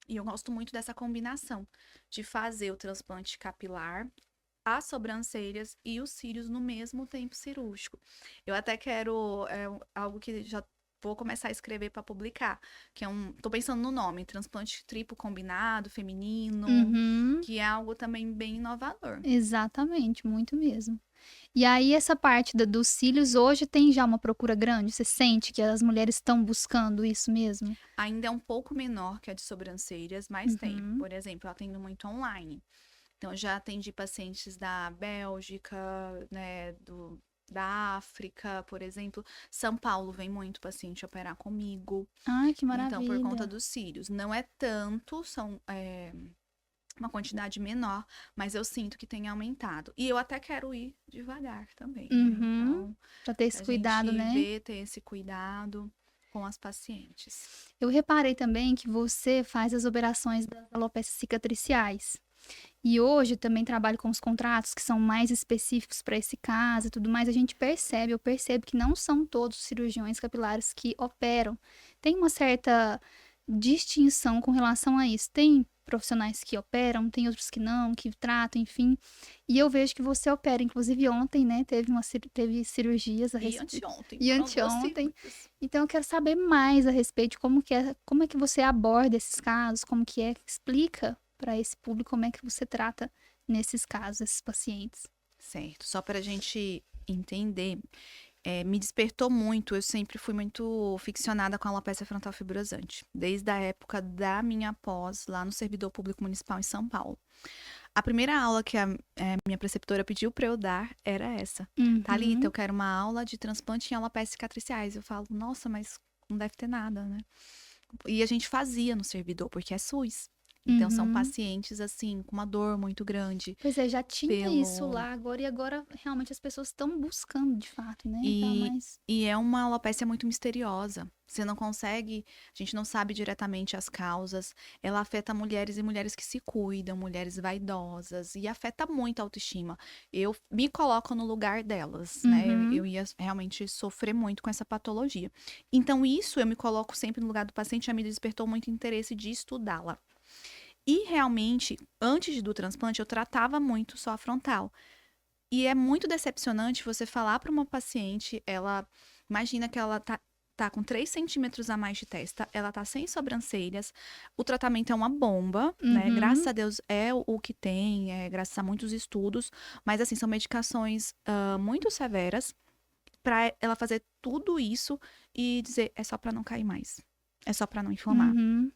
E eu gosto muito dessa combinação de fazer o transplante capilar, as sobrancelhas e os cílios no mesmo tempo cirúrgico. Eu até quero algo que já vou começar a escrever para publicar, que tô pensando no nome, transplante triplo combinado, feminino, que é algo também bem inovador. Exatamente, muito mesmo. E aí essa parte dos cílios hoje tem já uma procura grande? Você sente que as mulheres estão buscando isso mesmo? Ainda é um pouco menor que a de sobrancelhas, mas tem. Por exemplo, eu atendo muito online. Então, já atendi pacientes da Bélgica, né, da África, por exemplo. São Paulo vem muito paciente operar comigo. Ai, que maravilha. Então, por conta dos cílios. Não é tanto, são uma quantidade menor, mas eu sinto que tem aumentado. E eu até quero ir devagar também. Né? Então, pra ter esse cuidado, né? Ter esse cuidado com as pacientes. Eu reparei também que você faz as operações das alopécias cicatriciais. E hoje também trabalho com os contratos que são mais específicos para esse caso e tudo mais. Eu percebo que não são todos os cirurgiões capilares que operam. Tem uma certa distinção com relação a isso. Tem profissionais que operam, tem outros que não, que tratam, enfim. E eu vejo que você opera, inclusive ontem, né, teve cirurgias a E respeito. anteontem, E foram duas anteontem. cirúrgicas. Então eu quero saber mais a respeito de como é que você aborda esses casos, como que é, explica para esse público como é que você trata nesses casos, esses pacientes. Certo, só para a gente entender, me despertou muito, eu sempre fui muito ficcionada com a alopecia frontal fibrosante, desde a época da minha pós lá no Servidor Público Municipal em São Paulo. A primeira aula que a minha preceptora pediu para eu dar era essa. Thalita, Uhum, eu quero uma aula de transplante em alopécias cicatriciais. Eu falo, nossa, mas não deve ter nada, né? E a gente fazia no servidor, porque é SUS. Então, são uhum. pacientes, assim, com uma dor muito grande Pois é, já tinha isso pelo... lá agora, e agora realmente as pessoas estão buscando de fato, né? Tá E, mais. e é uma alopecia muito misteriosa. Você não consegue, a gente não sabe diretamente as causas. Ela afeta mulheres e mulheres que se cuidam, mulheres vaidosas, e afeta muito a autoestima. Eu me coloco no lugar delas, né? Eu Uhum, ia realmente sofrer muito com essa patologia. Então, isso eu me coloco sempre no lugar do paciente, já me despertou muito interesse de estudá-la. E realmente, antes do transplante, eu tratava muito só a frontal. E é muito decepcionante você falar para uma paciente, ela imagina que ela tá com 3 centímetros a mais de testa, ela tá sem sobrancelhas, o tratamento é uma bomba, né? Graças uhum, a Deus é o que tem, graças a muitos estudos, mas assim, são medicações muito severas para ela fazer tudo isso e dizer é só para não cair mais, é só para não inflamar. uhum.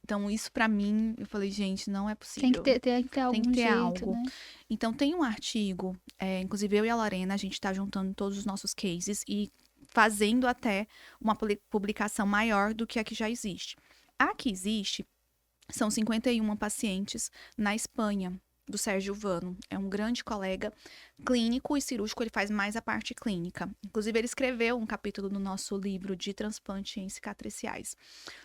Então, isso para mim, eu falei, gente, não é Tem que possível. ter Tem que algum ter jeito, algo. né? Então, tem um artigo, inclusive eu e a Lorena, a gente está juntando todos os nossos cases e fazendo até uma publicação maior do que a que já existe. A que existe são 51 pacientes na Espanha, do Sérgio Vano. É um grande colega clínico e cirúrgico, ele faz mais a parte clínica. Inclusive, ele escreveu um capítulo no nosso livro de transplante em cicatriciais.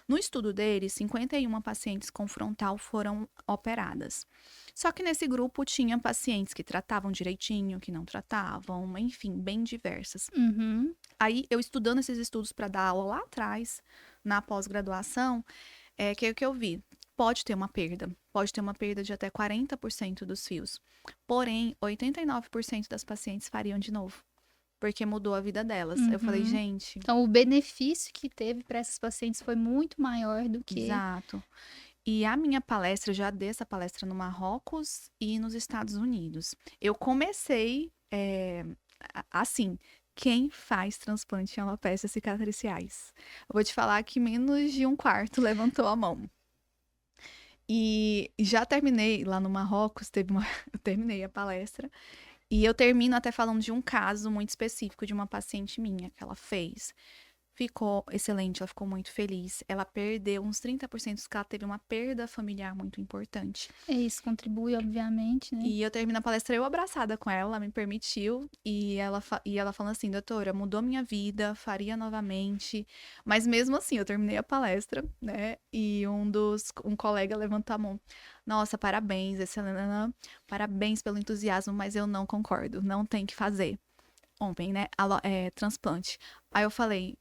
No estudo dele, 51 pacientes com frontal foram operadas. Só que nesse grupo tinha pacientes que tratavam direitinho, que não tratavam, enfim, bem diversas. Uhum, Aí, eu estudando esses estudos para dar aula lá atrás, na pós-graduação, que é o que eu vi. Pode ter uma perda de até 40% dos fios. Porém, 89% das pacientes fariam de novo, porque mudou a vida delas. Eu falei, uhum. gente, Então, o benefício que teve para essas pacientes foi muito maior do que. exato. E a minha palestra, eu já dei essa palestra no Marrocos e nos Estados Unidos. Eu comecei assim, quem faz transplante em alopécias cicatriciais? Eu vou te falar que menos de um quarto levantou a mão. E já terminei lá no Marrocos, eu terminei a palestra. E eu termino até falando de um caso muito específico de uma paciente minha que ela fez. Ficou excelente, ela ficou muito feliz. Ela perdeu uns 30% porque ela teve uma perda familiar muito importante. Isso contribui, obviamente, né? E eu termino a palestra eu abraçada com ela, ela me permitiu. E ela falando assim, doutora, mudou minha vida, faria novamente. Mas mesmo assim, eu terminei a palestra, né? E um colega levantou a mão. Nossa, parabéns, excelente, parabéns pelo entusiasmo, mas eu não concordo, não tem que fazer. Ontem, né? Transplante. Aí eu falei,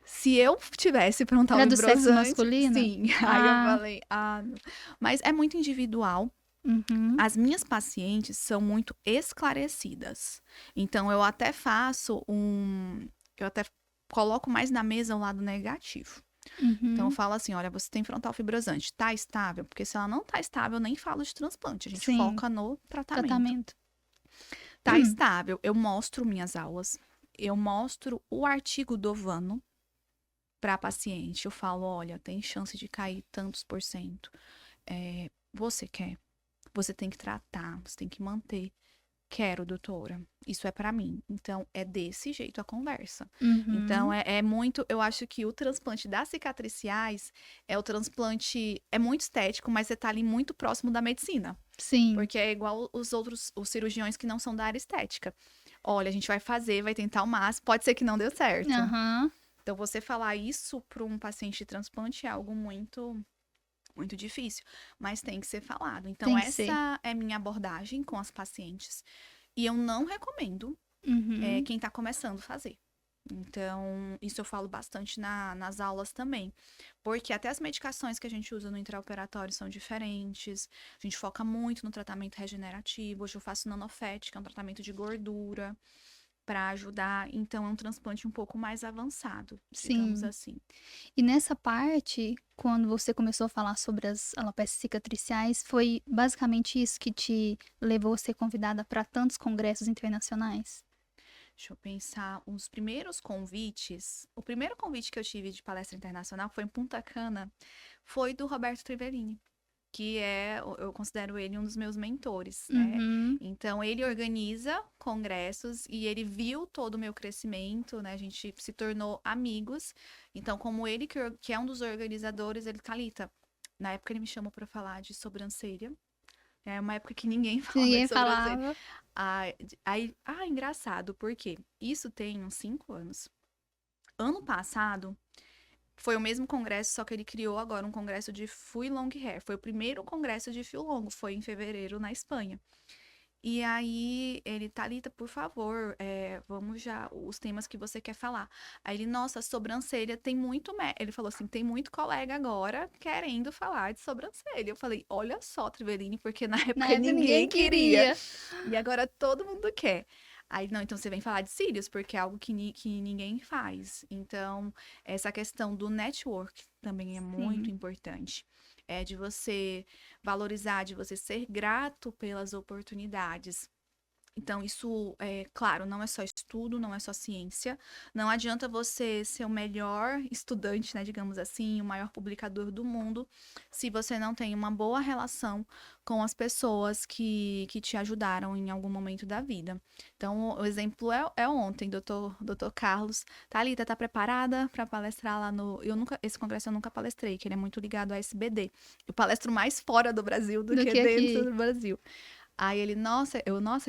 se eu tivesse frontal Era do sexo fibrosante, masculino? sim. Aí eu Ah, falei, não. Mas é muito individual. uhum, As minhas pacientes são muito esclarecidas. Então, eu até faço um. Eu até coloco mais na mesa o lado negativo. Então, eu uhum. falo assim: olha, você tem frontal fibrosante, tá estável? Porque se ela não tá estável, eu nem falo de transplante. A gente Sim, foca no tratamento. tratamento. Tá estável, eu mostro minhas aulas, eu mostro o artigo do Vano para a paciente. Eu falo: olha, tem chance de cair tantos por cento. Você quer? Você tem que tratar, você tem que manter. Quero, doutora. Isso é pra mim. Então, é desse jeito a conversa. Então, Uhum, é muito. Eu acho que o transplante das cicatriciais é o transplante. É muito estético, mas você tá ali muito próximo da medicina. sim. Porque é igual os cirurgiões que não são da área estética. Olha, a gente vai fazer, vai tentar o máximo. Pode ser que não deu certo. Aham, Então, você falar isso para um paciente de transplante é algo muito difícil, mas tem que ser falado. Então, tem que ser. essa é minha abordagem com as pacientes. E eu não recomendo Uhum. quem tá começando a fazer. Então, isso eu falo bastante nas aulas também. Porque até as medicações que a gente usa no intraoperatório são diferentes. A gente foca muito no tratamento regenerativo. Hoje eu faço Nanofet, que é um tratamento de gordura, para ajudar. Então, é um transplante um pouco mais avançado, digamos Sim. assim. E nessa parte, quando você começou a falar sobre as alopécias cicatriciais, foi basicamente isso que te levou a ser convidada para tantos congressos internacionais? Deixa eu pensar, os primeiros convites. O primeiro convite que eu tive de palestra internacional foi em Punta Cana, foi do Roberto Trivellini, que eu considero ele um dos meus mentores, né? Uhum. Então, ele organiza congressos e ele viu todo o meu crescimento, né? A gente se tornou amigos. Então, como ele que é um dos organizadores, ele, Thalita, na época ele me chamou para falar de sobrancelha. É uma época que ninguém falava Ninguém de sobrancelha. falava. Engraçado, porque isso tem uns 5 anos. Ano passado, foi o mesmo congresso, só que ele criou agora um congresso de Fui Long Hair. Foi o primeiro congresso de fio longo, foi em fevereiro na Espanha. E aí ele, Thalita, por favor, vamos já, os temas que você quer falar. Aí ele, nossa, sobrancelha tem muito. Ele falou assim: tem muito colega agora querendo falar de sobrancelha. Eu falei: olha só, Trivellini, porque na Na época época ninguém ninguém queria. queria. E agora todo mundo quer. Aí, não, então você vem falar de cílios, porque é algo que ninguém faz. Então, essa questão do network também é muito Sim. importante. É de você valorizar, de você ser grato pelas oportunidades. Então, isso, claro, não é só estudo, não é só ciência. Não adianta você ser o melhor estudante, né, digamos assim, o maior publicador do mundo, se você não tem uma boa relação com as pessoas que te ajudaram em algum momento da vida. Então, o exemplo é ontem, doutor Carlos. Thalita, tá preparada para palestrar lá no... Esse congresso eu nunca palestrei, que ele é muito ligado à SBD. Eu palestro mais fora do Brasil do Do que que dentro aqui. do Brasil. Aí ele, nossa,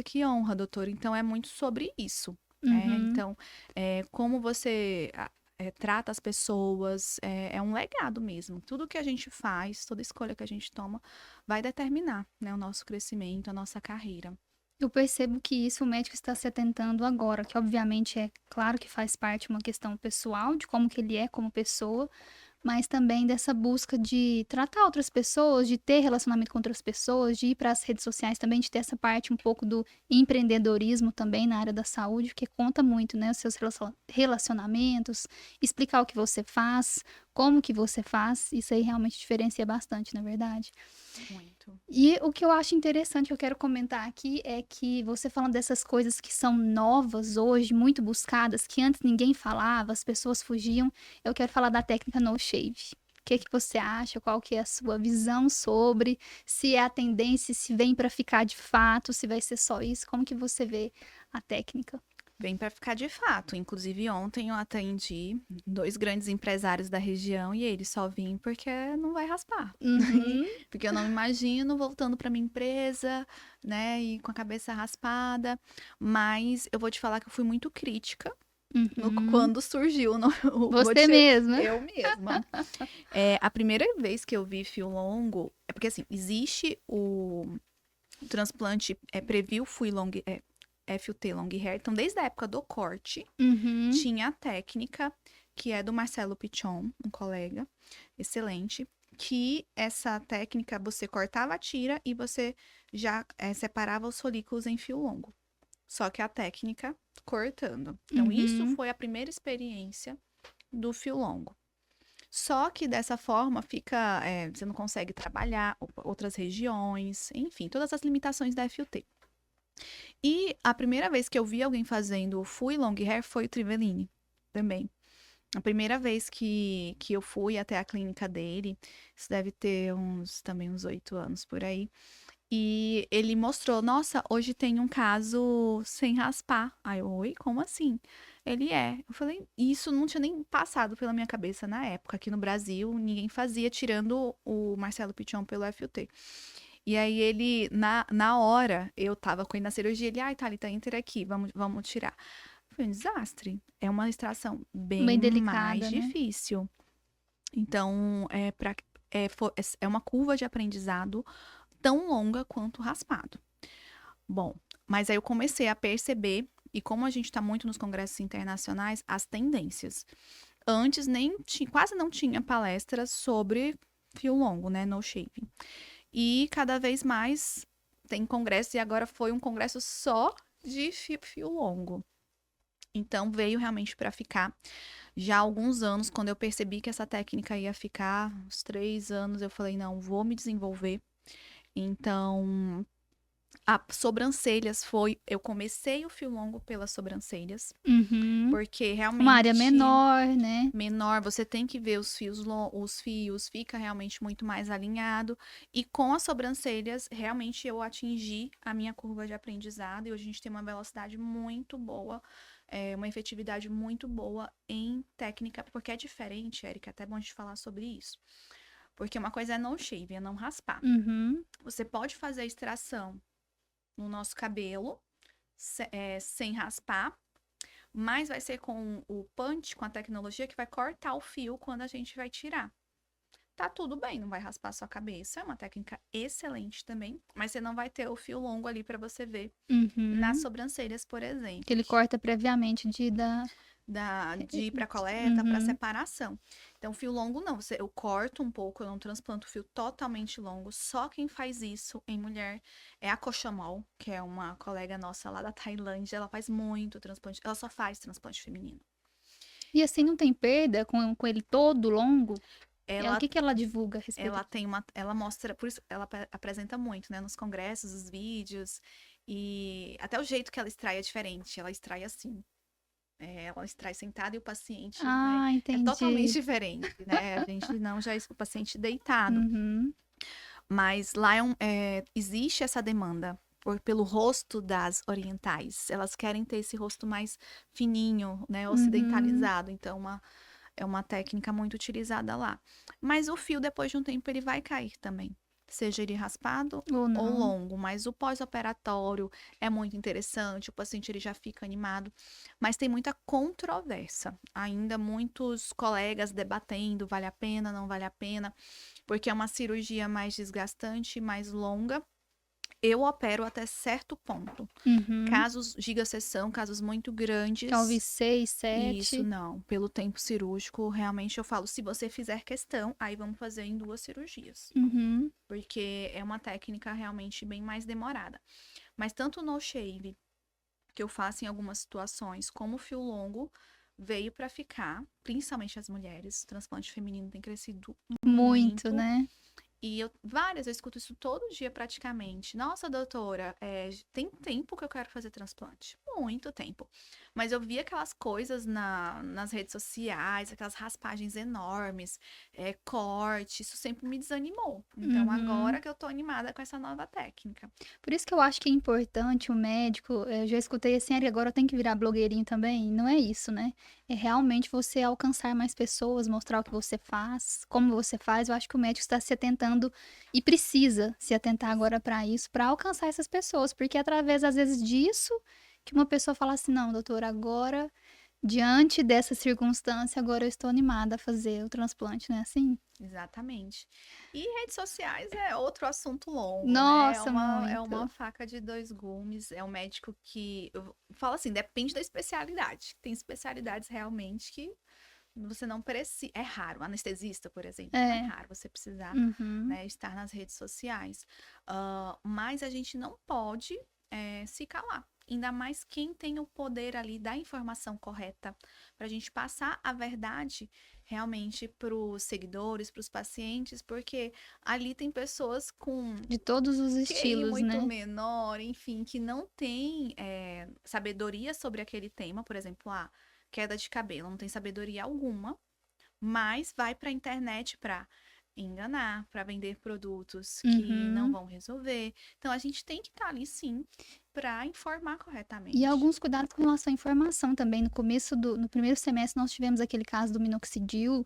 que honra, doutor. Então é muito sobre isso. Uhum. Então, como você trata as pessoas, é um legado mesmo. Tudo que a gente faz, toda escolha que a gente toma, vai determinar, né, o nosso crescimento, a nossa carreira. Eu percebo que isso o médico está se atentando agora, que obviamente é claro que faz parte uma questão pessoal, de como que ele é como pessoa, mas também dessa busca de tratar outras pessoas, de ter relacionamento com outras pessoas, de ir para as redes sociais também, de ter essa parte um pouco do empreendedorismo também na área da saúde, porque conta muito, né, os seus relacionamentos, explicar o que você faz, como que você faz, isso aí realmente diferencia bastante, na verdade. Muito. E o que eu acho interessante, que eu quero comentar aqui, é que você falando dessas coisas que são novas hoje, muito buscadas, que antes ninguém falava, as pessoas fugiam, eu quero falar da técnica no shave. O que que você acha? Qual que é a sua visão sobre? Se é a tendência, se vem para ficar de fato, se vai ser só isso? Como que você vê a técnica? Vem para ficar de fato. Inclusive, ontem eu atendi 2 grandes empresários da região e eles só vêm porque não vai raspar. Uhum, Porque eu não me imagino voltando para minha empresa, né, e com a cabeça raspada. Mas eu vou te falar que eu fui muito crítica uhum. quando surgiu. Você mesma. Eu mesma. A primeira vez que eu vi fio longo, é porque assim, existe o transplante Preview Fui Long, FUT Long Hair. Então, desde a época do corte, Uhum, tinha a técnica, que é do Marcelo Pichon, um colega excelente, que essa técnica você cortava a tira e você já separava os folículos em fio longo. Só que a técnica cortando. Então, isso uhum. foi a primeira experiência do fio longo. Só que dessa forma fica, você não consegue trabalhar outras regiões, enfim, todas as limitações da FUT. E a primeira vez que eu vi alguém fazendo Fui Long Hair foi o Trivellini, também. A primeira vez que eu fui até a clínica dele, isso deve ter também uns 8 anos por aí. E ele mostrou, nossa, hoje tem um caso sem raspar. Aí eu, oi, como assim? Ele é. Eu falei, isso não tinha nem passado pela minha cabeça na época. Aqui no Brasil, ninguém fazia, tirando o Marcelo Pichon pelo FUT. E aí ele, na hora, eu tava com ele na cirurgia, ele, ai, Thalita, entra aqui, vamos tirar. Foi um desastre. É uma extração bem Bem mais delicada, né? difícil. Então, é uma curva de aprendizado tão longa quanto o raspado. Bom, mas aí eu comecei a perceber e como a gente está muito nos congressos internacionais, as tendências. Antes quase não tinha palestras sobre fio longo, né, no shaving. E cada vez mais tem congresso, e agora foi um congresso só de fio longo. Então veio realmente para ficar. Já há alguns anos, quando eu percebi que essa técnica ia ficar, uns 3 anos, eu falei, não, vou me desenvolver. Então, sobrancelhas eu comecei o fio longo pelas sobrancelhas, Uhum. porque Uma área realmente menor, né? menor, você tem que ver os fios, fica realmente muito mais alinhado. E com as sobrancelhas, realmente eu atingi a minha curva de aprendizado e hoje a gente tem uma velocidade muito boa, uma efetividade muito boa em técnica, porque é diferente, Érica, até bom a gente falar sobre isso. Porque uma coisa é no shave, é não raspar. Uhum. Você pode fazer a extração no nosso cabelo, sem raspar, mas vai ser com o punch, com a tecnologia, que vai cortar o fio quando a gente vai tirar. Tá tudo bem, não vai raspar sua cabeça, é uma técnica excelente também, mas você não vai ter o fio longo ali para você ver nas Uhum. sobrancelhas, por exemplo. Que ele corta previamente De ir para coleta, para Uhum. separação. Então, fio longo não, eu corto um pouco, eu não transplanto o fio totalmente longo. Só quem faz isso em mulher é a Koshamol, que é uma colega nossa lá da Tailândia. Ela faz muito transplante, ela só faz transplante feminino. E assim não tem perda com ele todo longo? O Ela que que ela divulga a respeito? ela mostra, por isso ela apresenta muito, né, nos congressos, os vídeos, e até o jeito que ela extrai é diferente. Ela extrai assim. Ela extrai sentada e o paciente, né, Ah, é totalmente entendi. diferente, né? A gente não já o paciente deitado, Uhum. mas lá existe essa demanda pelo rosto das orientais. Elas querem ter esse rosto mais fininho, né, Uhum. ocidentalizado. Então, é uma técnica muito utilizada lá. Mas o fio, depois de um tempo, ele vai cair também. Seja ele raspado Ou ou não? longo. Mas o pós-operatório é muito interessante. O paciente ele já fica animado. Mas tem muita controvérsia. Ainda muitos colegas debatendo, vale a pena, não vale a pena. Porque é uma cirurgia mais desgastante, mais longa. Eu opero até certo ponto. Uhum. Casos, gigaseção, casos muito Talvez grandes, 6, isso 7. não. Pelo tempo cirúrgico, realmente eu falo, se você fizer questão, aí vamos fazer em 2 cirurgias. Uhum. Porque é uma técnica realmente bem mais demorada. Mas tanto no shave, que eu faço em algumas situações, como o fio longo, veio para ficar, principalmente as mulheres. O transplante feminino tem crescido Muito, muito. né? E várias vezes escuto isso todo dia praticamente. Nossa, doutora, tem tempo que eu quero fazer transplante. Muito tempo. Mas eu vi aquelas coisas nas redes sociais, aquelas raspagens enormes, corte, isso sempre me desanimou. Então, Uhum. agora que eu tô animada com essa nova técnica. Por isso que eu acho que é importante o médico. Eu já escutei assim, "Ah, agora eu tenho que virar blogueirinho também." Não é isso, né? É realmente você alcançar mais pessoas, mostrar o que você faz, como você faz. Eu acho que o médico está se atentando e precisa se atentar agora para isso, para alcançar essas pessoas, porque é através, às vezes, disso que uma pessoa fala assim: não, doutor, agora, diante dessa circunstância, agora eu estou animada a fazer o transplante, né? Assim? Exatamente. E redes sociais é outro assunto longo, né? É Nossa, uma, é uma muito. faca de dois gumes. É um médico que, eu falo assim, depende da especialidade. Tem especialidades realmente que você não precisa. É raro. Anestesista, por exemplo, é É. raro você precisar, Uhum. né, estar nas redes sociais. Mas a gente não pode se calar. Ainda mais quem tem o poder ali da informação correta para a gente passar a verdade realmente para os seguidores, para os pacientes, porque ali tem pessoas com De todos os QI estilos, muito né? menor, enfim, que não tem sabedoria sobre aquele tema, por exemplo, queda de cabelo, não tem sabedoria alguma, mas vai para a internet para enganar, para vender produtos que não Uhum. vão resolver. Então a gente tem que estar ali sim para informar E corretamente. alguns cuidados com relação à informação também. No primeiro semestre, nós tivemos aquele caso do minoxidil,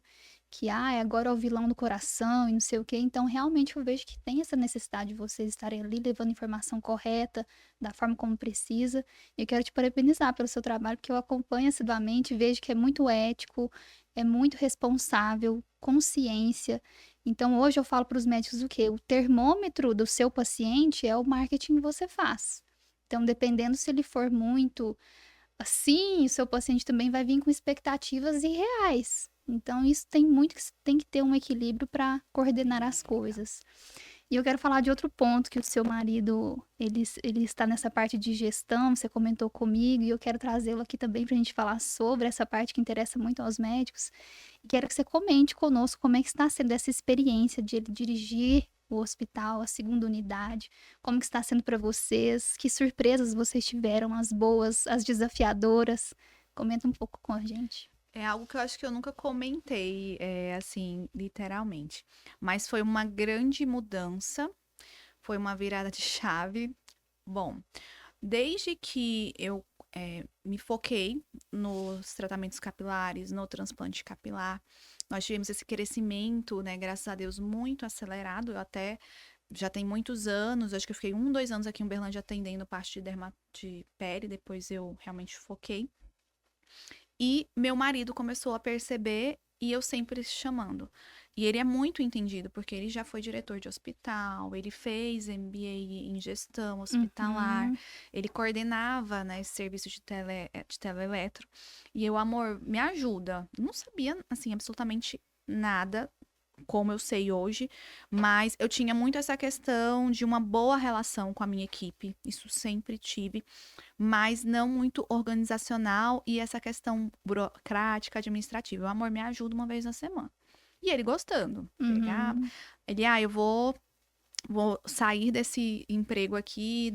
que, agora é o vilão do coração e não sei o quê. Então, realmente, eu vejo que tem essa necessidade de vocês estarem ali levando informação correta, da forma como precisa. E eu quero te parabenizar pelo seu trabalho, porque eu acompanho assiduamente, vejo que é muito ético, é muito responsável, consciência. Então, hoje eu falo para os médicos o quê? O termômetro do seu paciente é o marketing que você faz. Então, dependendo se ele for muito assim, o seu paciente também vai vir com expectativas irreais. Então, isso tem muito que tem que ter um equilíbrio para coordenar as coisas. E eu quero falar de outro ponto que o seu marido, ele está nessa parte de gestão, você comentou comigo, e eu quero trazê-lo aqui também para a gente falar sobre essa parte que interessa muito aos médicos. E quero que você comente conosco como é que está sendo essa experiência de ele dirigir o hospital, a segunda unidade, como que está sendo para vocês, que surpresas vocês tiveram, as boas, as desafiadoras. Comenta um pouco com a gente. É algo que eu acho que eu nunca comentei, assim, literalmente. Mas foi uma grande mudança, foi uma virada de chave. Bom, desde que eu me foquei nos tratamentos capilares, no transplante capilar, nós tivemos esse crescimento, né, graças a Deus, muito acelerado. Eu até já tem muitos anos, acho que eu fiquei 2 anos aqui em Uberlândia atendendo parte de pele, depois eu realmente foquei. E meu marido começou a perceber e eu sempre chamando. E ele é muito entendido, porque ele já foi diretor de hospital, ele fez MBA em gestão hospitalar, Uhum. ele coordenava, né, esse serviço de teleeletro. E eu, amor, me ajuda. Não sabia, assim, absolutamente nada, como eu sei hoje, mas eu tinha muito essa questão de uma boa relação com a minha equipe. Isso sempre tive, mas não muito organizacional e essa questão burocrática, administrativa. O amor me ajuda uma vez na semana. E ele gostando. Pegava. Uhum. Ele, eu vou sair desse emprego aqui,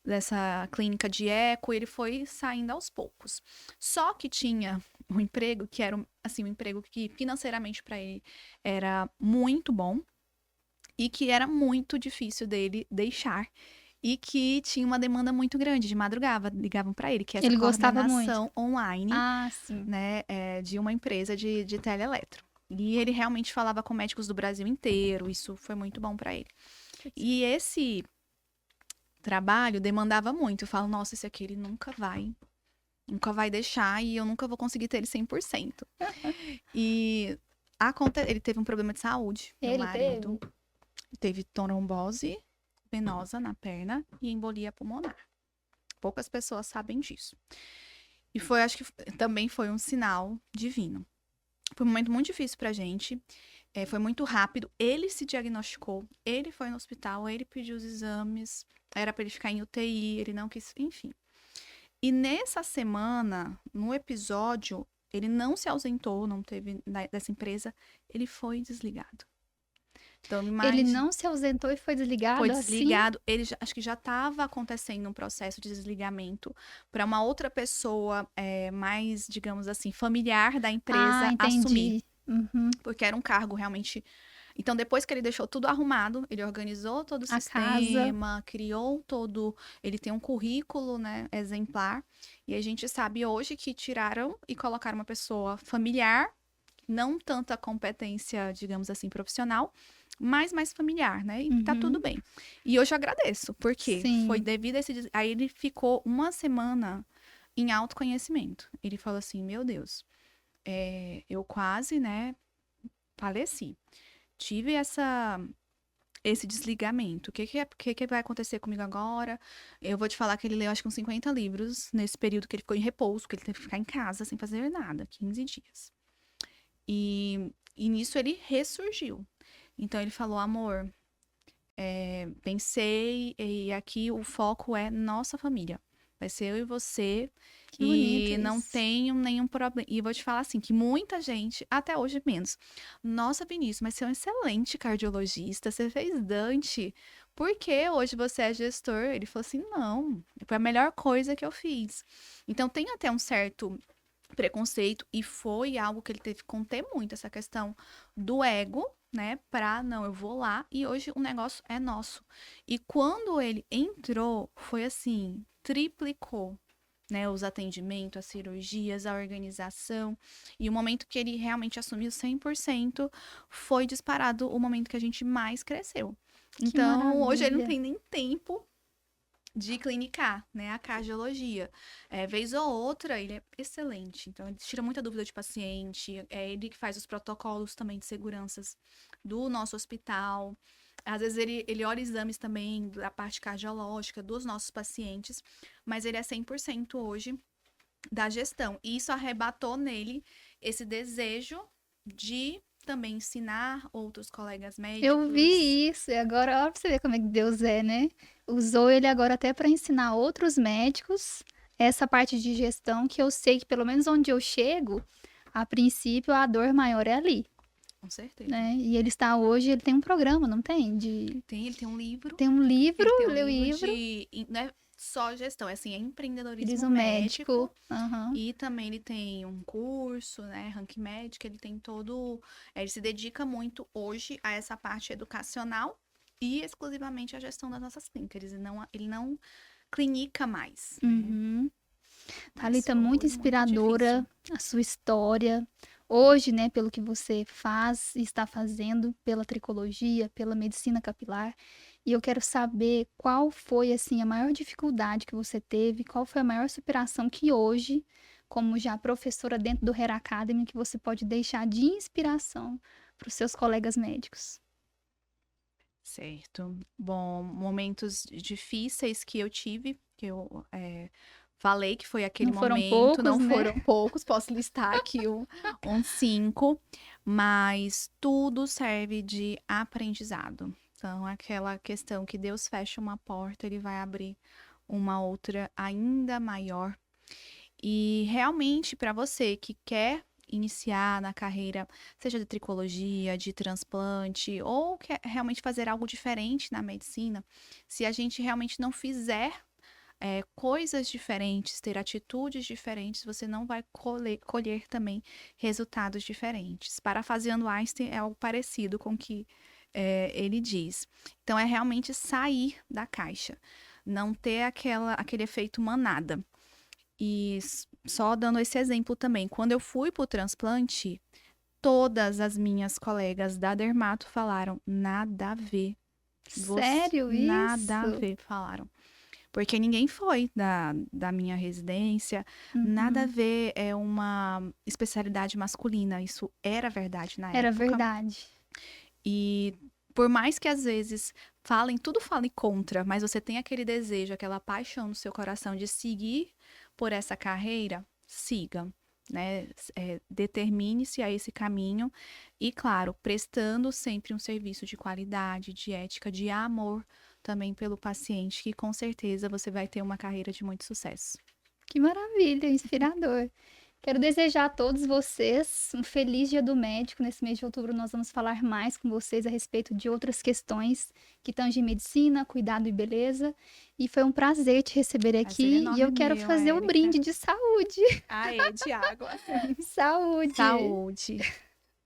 dessa clínica de eco. Ele foi saindo aos poucos. Só que tinha um emprego que era, assim, um emprego que financeiramente para ele era muito bom e que era muito difícil dele deixar. E que tinha uma demanda muito grande de madrugada, ligavam para ele, que é essa Ele gostava muito. coordenação online, Ah, sim. né, de uma empresa de teleeletro. E ele realmente falava com médicos do Brasil inteiro, isso foi muito bom para ele. E esse trabalho demandava muito. Eu falo, nossa, esse aqui ele nunca vai deixar e eu nunca vou conseguir ter ele 100%. E ele teve um problema de saúde, meu Ele marido. Teve trombose venosa na perna e embolia pulmonar. Poucas pessoas sabem disso. E acho que também foi um sinal divino. Foi um momento muito difícil pra gente. Foi muito rápido. Ele se diagnosticou, ele foi no hospital, ele pediu os exames, era pra ele ficar em UTI, ele não quis, enfim. E nessa semana, no episódio, ele não se ausentou, não teve dessa empresa, ele foi desligado. Então, Ele não se ausentou e foi desligado foi assim? desligado. Ele acho que já estava acontecendo um processo de desligamento para uma outra pessoa mais, digamos assim, familiar da empresa assumir. Uhum. Porque era um cargo realmente. Então, depois que ele deixou tudo arrumado, ele organizou todo o A sistema, criou todo. Ele tem um currículo, né, exemplar. E a gente sabe hoje que tiraram e colocaram uma pessoa familiar, não tanta competência, digamos assim, profissional, mas mais familiar, né? E tá tudo bem. E hoje eu agradeço, porque foi devido a esse. Aí ele ficou uma semana em autoconhecimento. Ele falou assim: meu Deus, eu quase, né, faleci. Tive esse desligamento. O que vai acontecer comigo agora? Eu vou te falar que ele leu, acho que uns 50 livros nesse período que ele ficou em repouso, que ele teve que ficar em casa sem fazer nada, 15 dias. E nisso ele ressurgiu. Então ele falou, amor, pensei, e aqui o foco é nossa família. Vai ser eu e você. Que e bonito não isso. tenho nenhum problema. E vou te falar assim, que muita gente, até hoje menos. Nossa, Vinícius, mas você é um excelente cardiologista, você fez Dante. Por que hoje você é gestor? Ele falou assim, não, foi a melhor coisa que eu fiz. Então tem até um certo preconceito e foi algo que ele teve que conter muito, essa questão do ego, né, não, eu vou lá e hoje o negócio é nosso. E quando ele entrou, foi assim, triplicou, né, os atendimentos, as cirurgias, a organização, e o momento que ele realmente assumiu 100% foi disparado o momento que a gente mais cresceu. Então, hoje ele não tem nem tempo de clinicar, né, a cardiologia. Vez ou outra, ele é excelente. Então, ele tira muita dúvida de paciente. É ele que faz os protocolos também de seguranças do nosso hospital. Às vezes, ele olha exames também da parte cardiológica dos nossos pacientes. Mas ele é 100% hoje da gestão. E isso arrebatou nele esse desejo de também ensinar outros colegas Eu médicos. vi isso, e agora olha pra você ver como é que Deus é, né? Usou ele agora até para ensinar outros médicos essa parte de gestão que eu sei que pelo menos onde eu chego, a princípio a dor maior é ali, Com certeza. né? E ele está hoje, ele tem um programa, não tem? Ele tem um livro. Tem um livro, Ele tem um leu o livro livro, de. Não é só gestão, é assim, é diz empreendedorismo o médico. médico. Aham. E também ele tem um curso, né? Rank Médico, ele tem todo. Ele se dedica muito hoje a essa parte educacional e exclusivamente à gestão das nossas clínicas. Ele não clinica mais, né? Uhum. Mas Thalita, muito foi muito difícil. inspiradora a sua história. Hoje, né, pelo que você faz e está fazendo pela tricologia, pela medicina capilar. E eu quero saber qual foi, assim, a maior dificuldade que você teve, qual foi a maior superação que hoje, como já professora dentro do Hair Academy, que você pode deixar de inspiração para os seus colegas médicos. Certo. Bom, momentos difíceis que eu tive, que eu falei que foi aquele Não foram momento, poucos, não né? foram poucos, posso listar aqui uns 5, mas tudo serve de aprendizado. Então, aquela questão que Deus fecha uma porta, ele vai abrir uma outra ainda maior. E realmente, para você que quer iniciar na carreira, seja de tricologia, de transplante, ou quer realmente fazer algo diferente na medicina, se a gente realmente não fizer coisas diferentes, ter atitudes diferentes, você não vai colher também resultados diferentes. Parafraseando Einstein, é algo parecido com o que ele diz. Então, é realmente sair da caixa, não ter aquele efeito manada. E só dando esse exemplo também, quando eu fui para o transplante, todas as minhas colegas da Dermato falaram, nada a ver. Sério Nada a isso? ver, falaram. Porque ninguém foi da minha residência, nada a Uhum. ver, é uma especialidade masculina. Isso era verdade na Era época. verdade. E por mais que às vezes tudo fale contra, mas você tem aquele desejo, aquela paixão no seu coração de seguir por essa carreira, siga, né? Determine-se a esse caminho e, claro, prestando sempre um serviço de qualidade, de ética, de amor também pelo paciente, que com certeza você vai ter uma carreira de muito sucesso. Que maravilha, inspirador. Quero desejar a todos vocês um feliz Dia do Médico. Nesse mês de outubro, nós vamos falar mais com vocês a respeito de outras questões que tangem medicina, cuidado e beleza. E foi um prazer te receber Prazer aqui. E enorme eu quero meu, fazer o Érica. brinde de saúde. Ah, é de água. Saúde! Saúde.